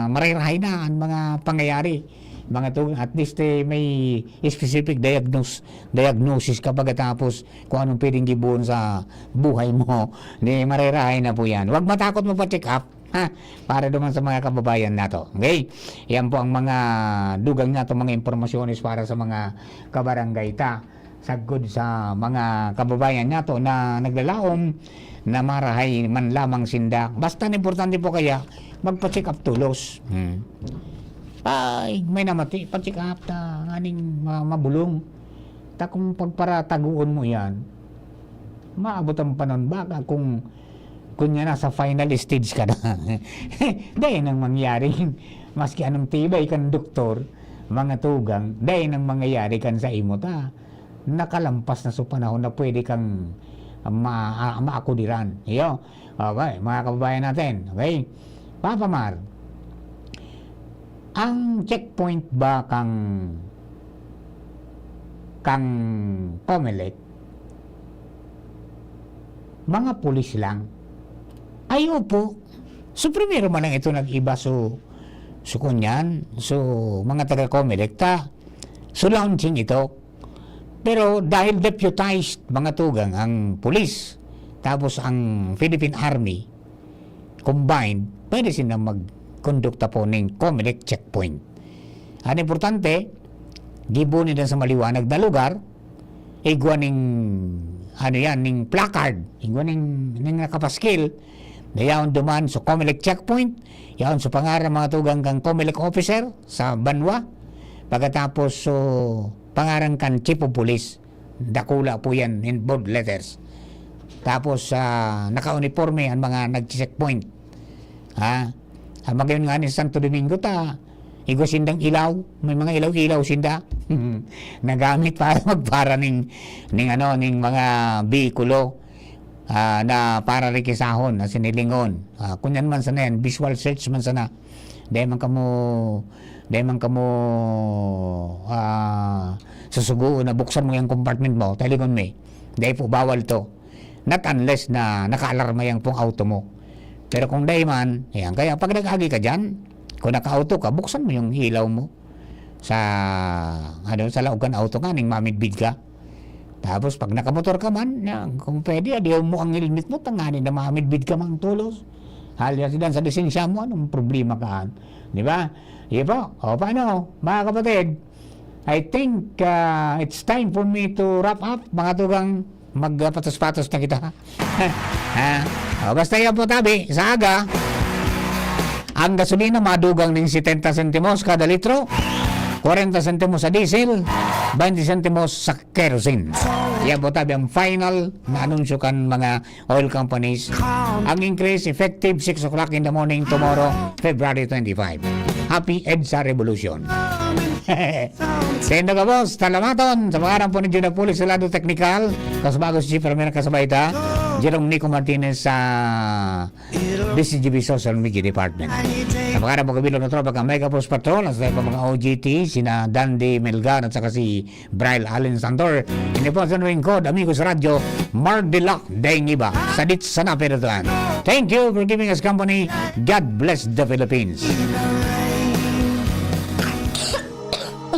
marirahay na ang mga pangyayari. At least may specific diagnosis kapag tapos kung anong pwedeng gibuon sa buhay mo. Marirahay na po yan. Huwag matakot mo pa check up. Para naman sa mga kababayan nato. Okay? Yan po ang mga dugang nato, mga impormasyones para sa mga kabarangay ta. Sagod sa mga kababayan nato na naglalaom na marahay man lamang sinda. Basta importante po kaya magpa-check up tulos. Ay, may namati, pa-check up ta aning mabulong. Ta kung pagparataguon mo yan, maabot ang panon baka kung kunya nasa final stage ka na. Dahil nang mangyari, maski anong tibay kan doktor, mga tugang, dahil nang mangyayari kan sa imo ta, nakalampas na sa panahon na pwede kang maakudiran. Iyo. Okay, mga kababayan natin. Okay? Papa Mar, ang checkpoint ba kang Comelec, mga pulis lang? Ay, opo. So, primero man lang ito nag-iba so kunyan, so mga taga-Comelec ta. So, launching ito. Pero dahil deputized mga tugang ang pulis, tapos ang Philippine Army, combined, pwede silang mag-kondukta po ng Comelec checkpoint. Ang importante, gibunin na sa maliwanag na lugar, igwa ng ning placard, igwa ng nakapaskil, na yaon duman sa Comelec checkpoint, yaon sa pangaran mga tugang kang Comelec officer sa Banwa, pagkatapos so pangaran kan Chief of Police, dakula po yan in bold letters. Tapos naka-uniforme ang mga nag-checkpoint. Ang magayon nga ni Santo Domingo ta, igo sindang ilaw, may mga ilaw-ilaw sinda nagamit para magpara ning mga bikulo na para rikisahon na sinilingon. Kunyan man sana yan, visual search man sana. Dahil man kamo susuguon na buksan mo yung compartment mo, taligon mo dahil po bawal to, not unless na naka-alarma yung pong auto mo. Pero kung dahil man, ayan, kaya pag nag-agi ka dyan, kung naka-auto ka, buksan mo yung ilaw mo sa laogan auto ka, ning mamidbid ka. Tapos pag nakamotor ka man, kung pwede, adiyaw mo ang helmet mo, tanganin na mamidbid ka mang tulos. Halya sila sa lisensya mo, anong problema ka? Di ba? Di ba? O paano, mga kapatid? I think it's time for me to wrap up. Mga tugang, magpatos-patos na kita. Basta yan po tabi, sa aga, ang gasolina madugang ng 70 centimos kada litro, 40 centimos sa diesel, 20 centimos sa kerosene. Yan po tabi ang final na anunsyo kan mga oil companies. Ang increase effective 6 o'clock in the morning tomorrow, February 25. Happy EDSA Revolution. Sendo ka boss, talamaton sa pangalan po ni Juna Pulis sa lado technical, kasbago si Chief Ramiro Kasabayta, Jerome Nico Martinez sa DCGB Social Media Department. Sa pangalan po kabilog na tropa kang Mega Post Patrol, sa mga OGT, sina Dandy Melgar at saka si Braille Allen Santor. Hindi po sa nuwing code, amigos radyo, Mardilac Daing Iba, sa Dits Sana Perutuan. Thank you for giving us company. God bless the Philippines.